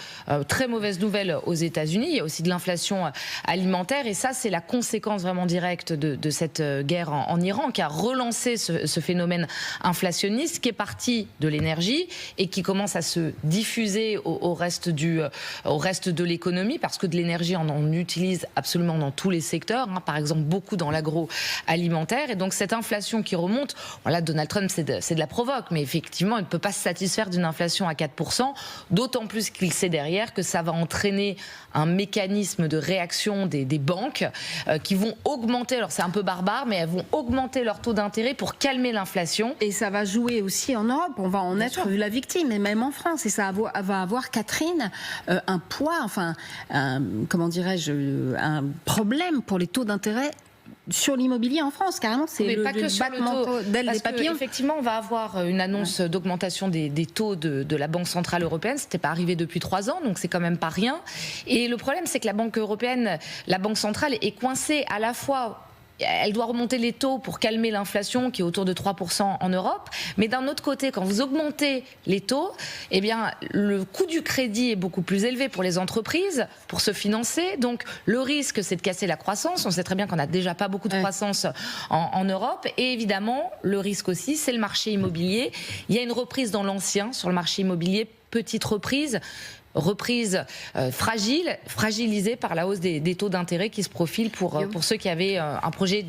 très mauvaise nouvelle aux États-Unis. Il y a aussi de l'inflation alimentaire et ça, c'est la conséquence vraiment directe de cette guerre en Iran qui a relancé ce phénomène inflationniste qui est parti de l'énergie et qui commence à se diffuser au reste de l'économie parce que de l'énergie, on en utilise absolument dans tous les secteurs, hein, par exemple beaucoup dans l'agroalimentaire. Et donc cette inflation qui remonte, voilà, Donald Trump, c'est de la provoque, mais effectivement, il ne peut pas se satisfaire d'une inflation à 4%, d'autant plus qu'il sait derrière que ça va entraîner un mécanisme de réaction des banques qui vont augmenter, alors c'est un peu barbare, mais elles vont augmenter leur taux d'intérêt pour calmer l'inflation. Et ça va jouer aussi en Europe, on va en être la victime, et même en France, et ça va avoir, Catherine, un poids, enfin, comment dirais-je, un problème pour les taux d'intérêt sur l'immobilier en France, carrément, c'est mais pas que sur le taux d'aile des papillons. Effectivement, on va avoir une annonce d'augmentation des taux de la Banque Centrale Européenne. C'était pas arrivé depuis 3 ans, donc c'est quand même pas rien. Et le problème, c'est que la Banque Européenne, la Banque Centrale est coincée à la fois. Elle doit remonter les taux pour calmer l'inflation qui est autour de 3% en Europe. Mais d'un autre côté, quand vous augmentez les taux, eh bien, le coût du crédit est beaucoup plus élevé pour les entreprises, pour se financer. Donc, le risque, c'est de casser la croissance. On sait très bien qu'on n'a déjà pas beaucoup de croissance en Europe. Et évidemment, le risque aussi, c'est le marché immobilier. Il y a une reprise dans l'ancien sur le marché immobilier, petite reprise fragilisée par la hausse des taux d'intérêt qui se profilent pour ceux qui avaient un projet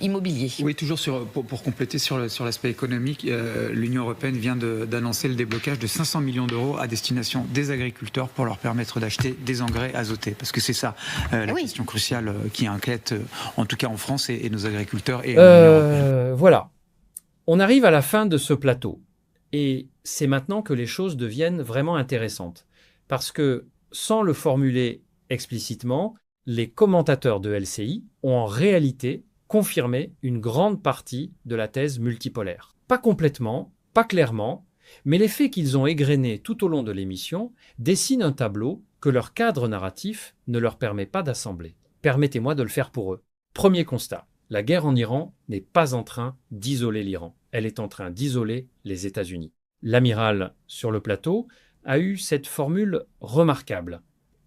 immobilier. Oui, toujours pour compléter sur l'aspect économique, l'Union européenne vient d'annoncer le déblocage de 500 millions d'euros à destination des agriculteurs pour leur permettre d'acheter des engrais azotés. Parce que c'est ça la question cruciale qui inquiète, en tout cas en France, et nos agriculteurs et l'Union européenne. Voilà. On arrive à la fin de ce plateau. Et c'est maintenant que les choses deviennent vraiment intéressantes. Parce que, sans le formuler explicitement, les commentateurs de LCI ont en réalité confirmé une grande partie de la thèse multipolaire. Pas complètement, pas clairement, mais les faits qu'ils ont égrenés tout au long de l'émission dessinent un tableau que leur cadre narratif ne leur permet pas d'assembler. Permettez-moi de le faire pour eux. Premier constat, la guerre en Iran n'est pas en train d'isoler l'Iran. Elle est en train d'isoler les États-Unis. L'amiral sur le plateau a eu cette formule remarquable.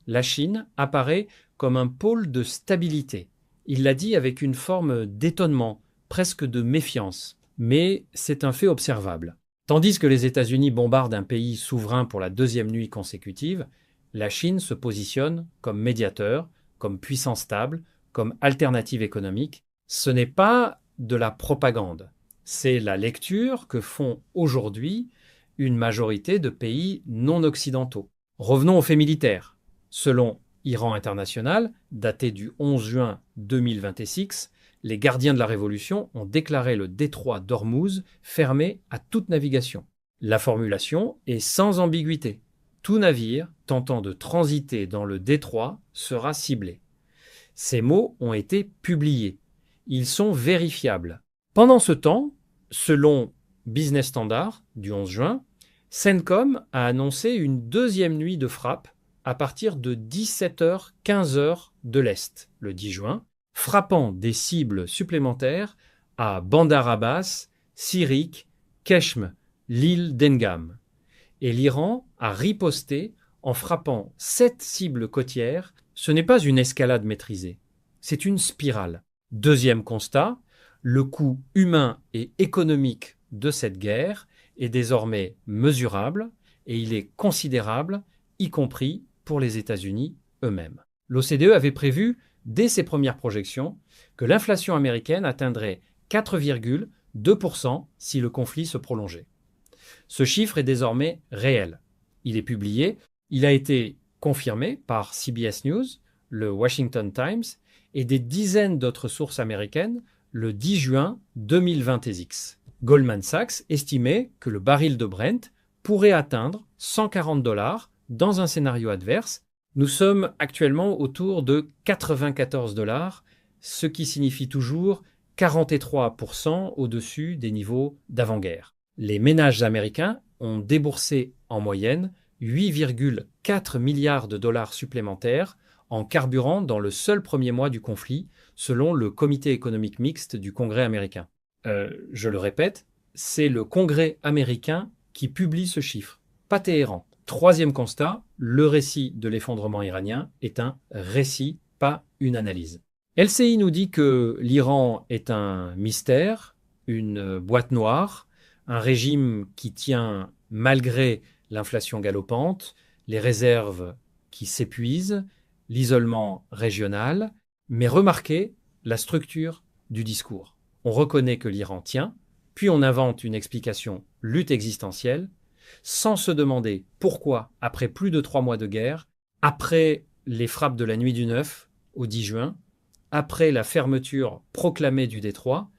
La Chine apparaît comme un pôle de stabilité. Il l'a dit avec une forme d'étonnement, presque de méfiance. Mais c'est un fait observable. Tandis que les États-Unis bombardent un pays souverain pour la 2e nuit consécutive, la Chine se positionne comme médiateur, comme puissance stable, comme alternative économique. Ce n'est pas de la propagande. C'est la lecture que font aujourd'hui une majorité de pays non occidentaux. Revenons aux faits militaires. Selon Iran International, daté du 11 juin 2026, les gardiens de la Révolution ont déclaré le détroit d'Ormuz fermé à toute navigation. La formulation est sans ambiguïté. Tout navire tentant de transiter dans le détroit sera ciblé. Ces mots ont été publiés. Ils sont vérifiables. Pendant ce temps, selon Business Standard du 11 juin, CENTCOM a annoncé une 2e nuit de frappe à partir de 17h, 15h de l'Est, le 10 juin, frappant des cibles supplémentaires à Bandar Abbas, Sirik, Keshm, l'île d'Engam. Et l'Iran a riposté en frappant 7 cibles côtières. Ce n'est pas une escalade maîtrisée, c'est une spirale. Deuxième constat, le coût humain et économique de cette guerre est désormais mesurable et il est considérable, y compris pour les États-Unis eux-mêmes. L'OCDE avait prévu, dès ses premières projections, que l'inflation américaine atteindrait 4,2% si le conflit se prolongeait. Ce chiffre est désormais réel. Il est publié, il a été confirmé par CBS News, le Washington Times et des dizaines d'autres sources américaines le 10 juin 2020. Goldman Sachs estimait que le baril de Brent pourrait atteindre $140 dans un scénario adverse. Nous sommes actuellement autour de $94, ce qui signifie toujours 43% au-dessus des niveaux d'avant-guerre. Les ménages américains ont déboursé en moyenne 8,4 milliards de dollars supplémentaires en carburant dans le seul premier mois du conflit, selon le Comité économique mixte du Congrès américain. Je le répète, c'est le Congrès américain qui publie ce chiffre, pas Téhéran. Troisième constat, le récit de l'effondrement iranien est un récit, pas une analyse. LCI nous dit que l'Iran est un mystère, une boîte noire, un régime qui tient malgré l'inflation galopante, les réserves qui s'épuisent, l'isolement régional, mais remarquez la structure du discours. On reconnaît que l'Iran tient, puis on invente une explication lutte existentielle, sans se demander pourquoi, après plus de 3 mois de guerre, après les frappes de la nuit du 9 au 10 juin, après la fermeture proclamée du détroit,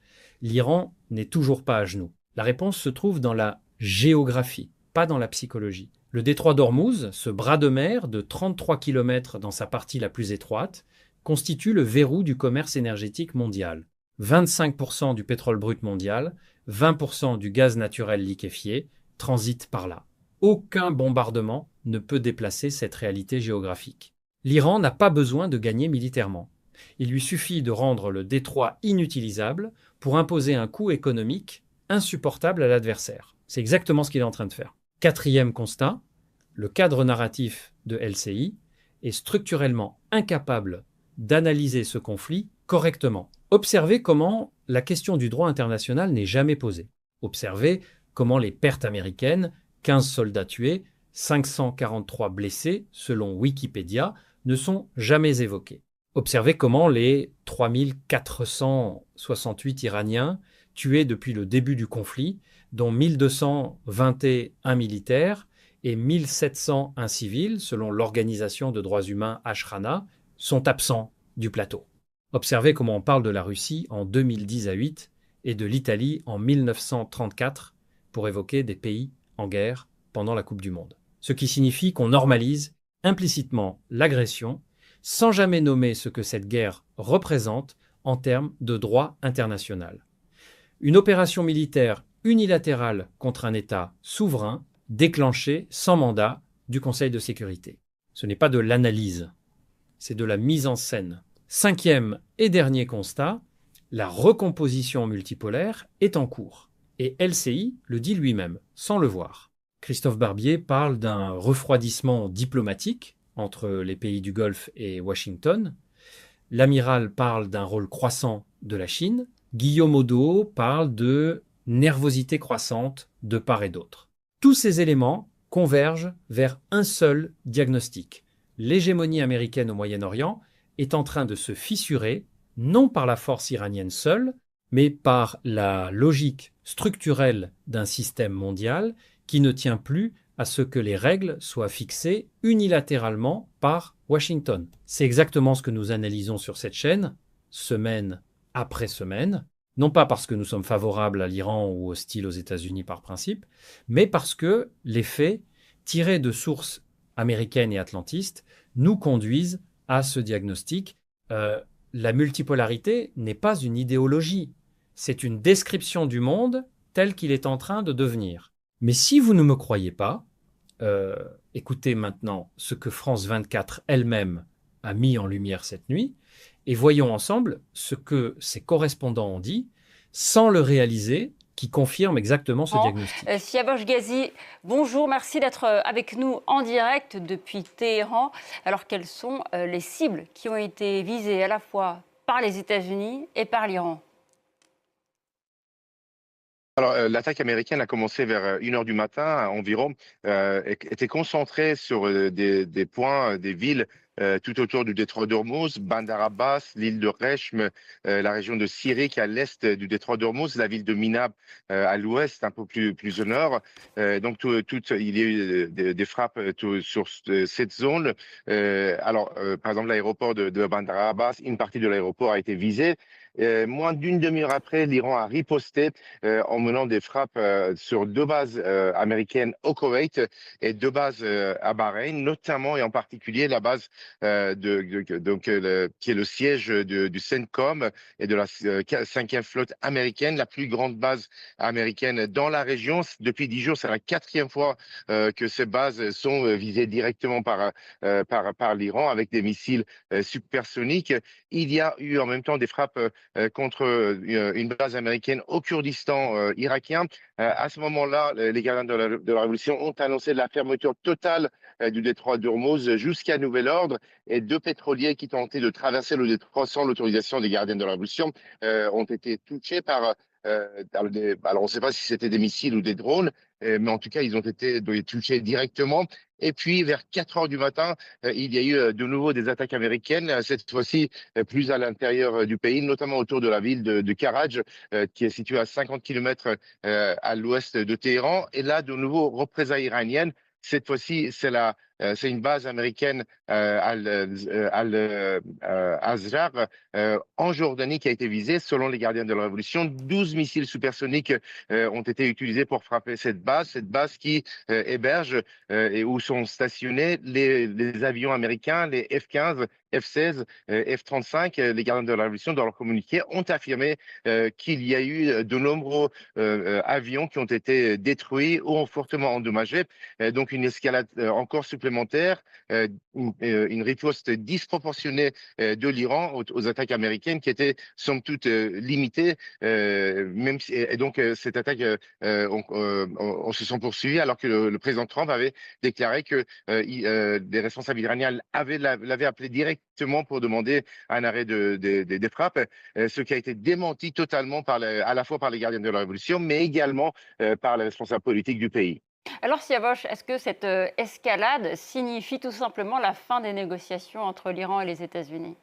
l'Iran n'est toujours pas à genoux. La réponse se trouve dans la géographie, pas dans la psychologie. Le détroit d'Ormuz, ce bras de mer de 33 km dans sa partie la plus étroite, constitue le verrou du commerce énergétique mondial. 25% du pétrole brut mondial, 20% du gaz naturel liquéfié transitent par là. Aucun bombardement ne peut déplacer cette réalité géographique. L'Iran n'a pas besoin de gagner militairement. Il lui suffit de rendre le détroit inutilisable pour imposer un coût économique insupportable à l'adversaire. C'est exactement ce qu'il est en train de faire. Quatrième constat, le cadre narratif de LCI est structurellement incapable d'analyser ce conflit correctement. Observez comment la question du droit international n'est jamais posée. Observez comment les pertes américaines, 15 soldats tués, 543 blessés, selon Wikipédia, ne sont jamais évoquées. Observez comment les 3468 Iraniens tués depuis le début du conflit, dont 1221 militaires et 1701 civils, selon l'organisation de droits humains Ashrana, sont absents du plateau. Observez comment on parle de la Russie en 2010 à 8 et de l'Italie en 1934 pour évoquer des pays en guerre pendant la Coupe du Monde. Ce qui signifie qu'on normalise implicitement l'agression sans jamais nommer ce que cette guerre représente en termes de droit international. Une opération militaire unilatérale contre un État souverain déclenchée sans mandat du Conseil de sécurité. Ce n'est pas de l'analyse, c'est de la mise en scène. Cinquième et dernier constat, la recomposition multipolaire est en cours. Et LCI le dit lui-même, sans le voir. Christophe Barbier parle d'un refroidissement diplomatique entre les pays du Golfe et Washington. L'amiral parle d'un rôle croissant de la Chine. Guillaume Audeau parle de nervosité croissante de part et d'autre. Tous ces éléments convergent vers un seul diagnostic. L'hégémonie américaine au Moyen-Orient est en train de se fissurer, non par la force iranienne seule, mais par la logique structurelle d'un système mondial qui ne tient plus à ce que les règles soient fixées unilatéralement par Washington. C'est exactement ce que nous analysons sur cette chaîne, semaine après semaine, non pas parce que nous sommes favorables à l'Iran ou hostiles aux États-Unis par principe, mais parce que les faits, tirés de sources américaines et atlantistes, nous conduisent à ce diagnostic. La multipolarité n'est pas une idéologie, c'est une description du monde tel qu'il est en train de devenir. Mais si vous ne me croyez pas, écoutez maintenant ce que France 24 elle-même a mis en lumière cette nuit, et voyons ensemble ce que ses correspondants ont dit, sans le réaliser, qui confirme exactement ce diagnostic. Siabosh Ghazi, bonjour, merci d'être avec nous en direct depuis Téhéran. Alors, quelles sont les cibles qui ont été visées à la fois par les États-Unis et par l'Iran ? Alors, l'attaque américaine a commencé vers 1h du matin environ, était concentrée sur des points, des villes tout autour du détroit d'Ormuz, Bandar Abbas, l'île de Rechm, la région de Syrie qui est à l'est du détroit d'Ormuz, la ville de Minab à l'ouest, un peu plus au nord. Donc, il y a eu des frappes sur cette zone. Par exemple, l'aéroport de Bandar Abbas, une partie de l'aéroport a été visée. Moins d'une demi-heure après, l'Iran a riposté en menant des frappes sur 2 bases américaines au Koweït et 2 bases à Bahreïn, notamment et en particulier la base qui est le siège du CENTCOM et de la 5e flotte américaine, la plus grande base américaine dans la région. Depuis 10 jours, c'est la 4e fois que ces bases sont visées directement par l'Iran avec des missiles supersoniques. Il y a eu en même temps des frappes contre une base américaine au Kurdistan irakien. À ce moment-là, les gardiens de la Révolution ont annoncé la fermeture totale du détroit d'Ormuz jusqu'à nouvel ordre, et 2 pétroliers qui tentaient de traverser le détroit sans l'autorisation des gardiens de la Révolution ont été touchés par alors on ne sait pas si c'était des missiles ou des drones, mais en tout cas ils ont été touchés directement. Et puis vers 4 heures du matin, il y a eu de nouveau des attaques américaines, cette fois-ci plus à l'intérieur du pays, notamment autour de la ville de Karaj, qui est située à 50 km à l'ouest de Téhéran. Et là, de nouveau, représailles iraniennes. Cette fois-ci, c'est une base américaine Al-Azrar en Jordanie qui a été visée. Selon les gardiens de la Révolution, 12 missiles supersoniques ont été utilisés pour frapper cette base qui héberge et où sont stationnés les avions américains, les F-15, F-16, F-35. Les gardiens de la Révolution, dans leur communiqué, ont affirmé qu'il y a eu de nombreux avions qui ont été détruits ou ont fortement endommagés. Donc une escalade encore supplémentaire, une riposte disproportionnée de l'Iran aux attaques américaines qui étaient somme toute limitées, et donc cette attaque on se sont poursuivis alors que le président Trump avait déclaré que des responsables iraniens l'avaient appelé directement pour demander un arrêt des frappes, ce qui a été démenti totalement à la fois par les gardiens de la Révolution, mais également par les responsables politiques du pays. Alors Siavash, est-ce que cette escalade signifie tout simplement la fin des négociations entre l'Iran et les États-Unis ?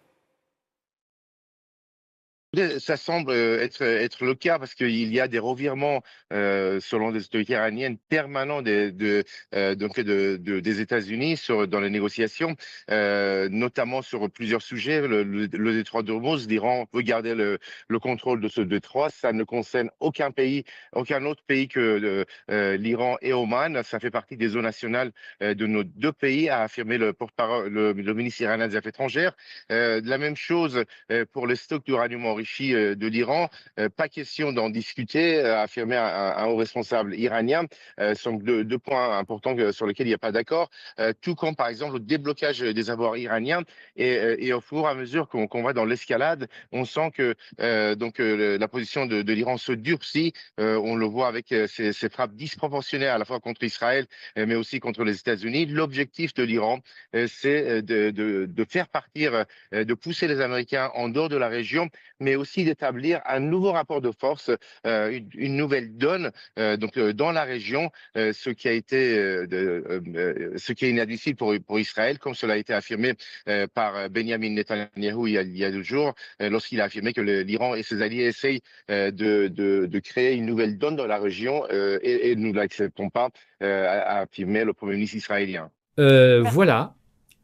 Ça semble être le cas parce qu'il y a des revirements, selon les autorités iraniennes, permanents des États-Unis dans les négociations, notamment sur plusieurs sujets. Le détroit d'Ormuz, l'Iran veut garder le contrôle de ce détroit. Ça ne concerne aucun autre pays que l'Iran et Oman. Ça fait partie des eaux nationales de nos 2 pays, a affirmé le porte-parole, le ministre iranien des Affaires étrangères. La même chose pour les stocks d'uranium enrichi de l'Iran. Pas question d'en discuter, a affirmé un haut responsable iranien. Ce sont 2 points importants sur lesquels il n'y a pas d'accord. Tout comme, par exemple, le déblocage des avoirs iraniens. Et au fur et à mesure qu'on va dans l'escalade, on sent que la position de l'Iran se durcit. On le voit avec ces frappes disproportionnées à la fois contre Israël, mais aussi contre les États-Unis. L'objectif de l'Iran, c'est de faire partir, de pousser les Américains en dehors de la région, mais aussi d'établir un nouveau rapport de force, une nouvelle donne dans la région, ce qui est inadmissible pour Israël, comme cela a été affirmé par Benjamin Netanyahou il y a 2 jours, lorsqu'il a affirmé que l'Iran et ses alliés essayent de créer une nouvelle donne dans la région et nous ne l'acceptons pas, a affirmé le Premier ministre israélien. Voilà,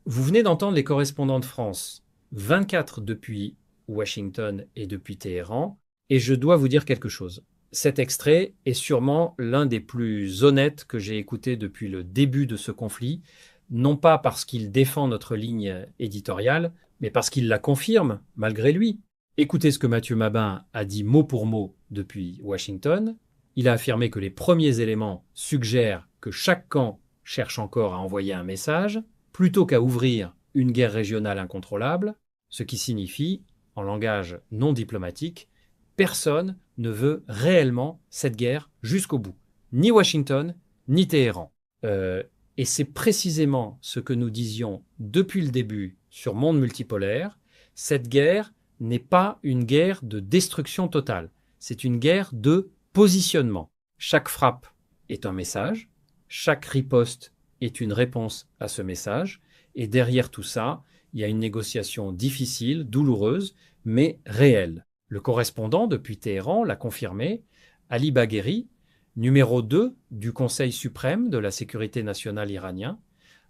vous venez d'entendre les correspondants de France, 24 depuis Washington et depuis Téhéran, et je dois vous dire quelque chose. Cet extrait est sûrement l'un des plus honnêtes que j'ai écouté depuis le début de ce conflit, non pas parce qu'il défend notre ligne éditoriale, mais parce qu'il la confirme malgré lui. Écoutez ce que Mathieu Mabin a dit mot pour mot depuis Washington. Il a affirmé que les premiers éléments suggèrent que chaque camp cherche encore à envoyer un message, plutôt qu'à ouvrir une guerre régionale incontrôlable, ce qui signifie, en langage non diplomatique, personne ne veut réellement cette guerre jusqu'au bout. Ni Washington, ni Téhéran. Et c'est précisément ce que nous disions depuis le début sur Monde Multipolaire. Cette guerre n'est pas une guerre de destruction totale. C'est une guerre de positionnement. Chaque frappe est un message. Chaque riposte est une réponse à ce message. Et derrière tout ça, il y a une négociation difficile, douloureuse, mais réelle. Le correspondant depuis Téhéran l'a confirmé, Ali Bagheri, numéro 2 du Conseil suprême de la sécurité nationale iranien,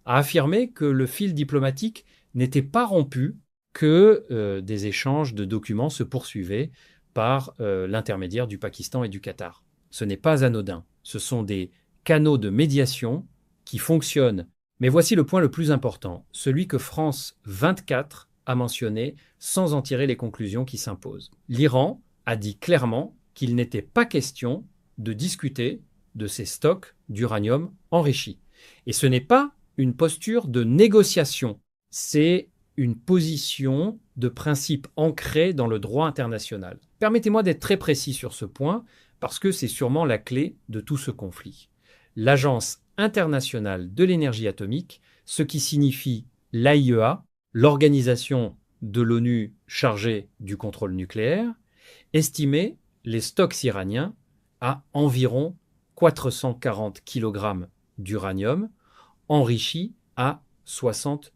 a affirmé que le fil diplomatique n'était pas rompu, que des échanges de documents se poursuivaient par l'intermédiaire du Pakistan et du Qatar. Ce n'est pas anodin. Ce sont des canaux de médiation qui fonctionnent. Mais voici le point le plus important, celui que France 24 a mentionné sans en tirer les conclusions qui s'imposent. L'Iran a dit clairement qu'il n'était pas question de discuter de ces stocks d'uranium enrichi. Et ce n'est pas une posture de négociation, c'est une position de principes ancrés dans le droit international. Permettez-moi d'être très précis sur ce point, parce que c'est sûrement la clé de tout ce conflit. L'Agence internationale de l'énergie atomique, ce qui signifie l'AIEA, l'organisation de l'ONU chargée du contrôle nucléaire, estimait les stocks iraniens à environ 440 kg d'uranium, enrichi à 60%.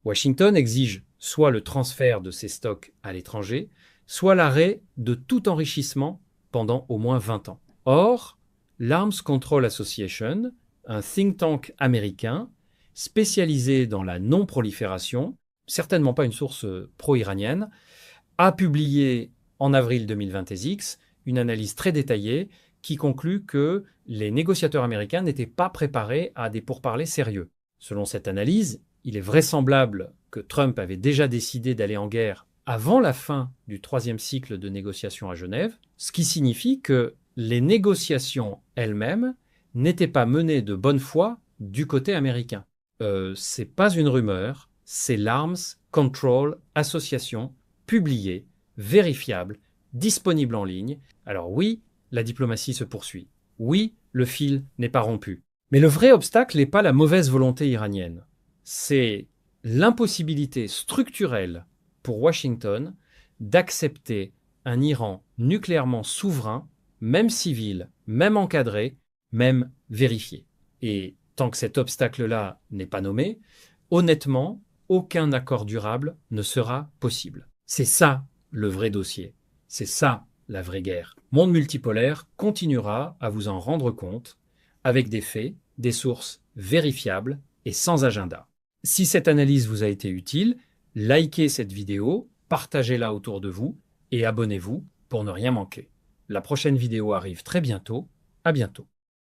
Washington exige soit le transfert de ces stocks à l'étranger, soit l'arrêt de tout enrichissement pendant au moins 20 ans. Or, l'Arms Control Association, un think tank américain spécialisé dans la non-prolifération, certainement pas une source pro-iranienne, a publié en avril 2020 une analyse très détaillée qui conclut que les négociateurs américains n'étaient pas préparés à des pourparlers sérieux. Selon cette analyse, il est vraisemblable que Trump avait déjà décidé d'aller en guerre avant la fin du 3e cycle de négociations à Genève, ce qui signifie que les négociations elles-mêmes n'étaient pas menées de bonne foi du côté américain. C'est pas une rumeur, c'est l'Arms Control Association, publiée, vérifiable, disponible en ligne. Alors oui, la diplomatie se poursuit. Oui, le fil n'est pas rompu. Mais le vrai obstacle n'est pas la mauvaise volonté iranienne. C'est l'impossibilité structurelle pour Washington d'accepter un Iran nucléairement souverain, même civil, même encadré, même vérifié. Et tant que cet obstacle-là n'est pas nommé, honnêtement, aucun accord durable ne sera possible. C'est ça le vrai dossier. C'est ça la vraie guerre. Monde multipolaire continuera à vous en rendre compte avec des faits, des sources vérifiables et sans agenda. Si cette analyse vous a été utile, likez cette vidéo, partagez-la autour de vous et abonnez-vous pour ne rien manquer. La prochaine vidéo arrive très bientôt. À bientôt.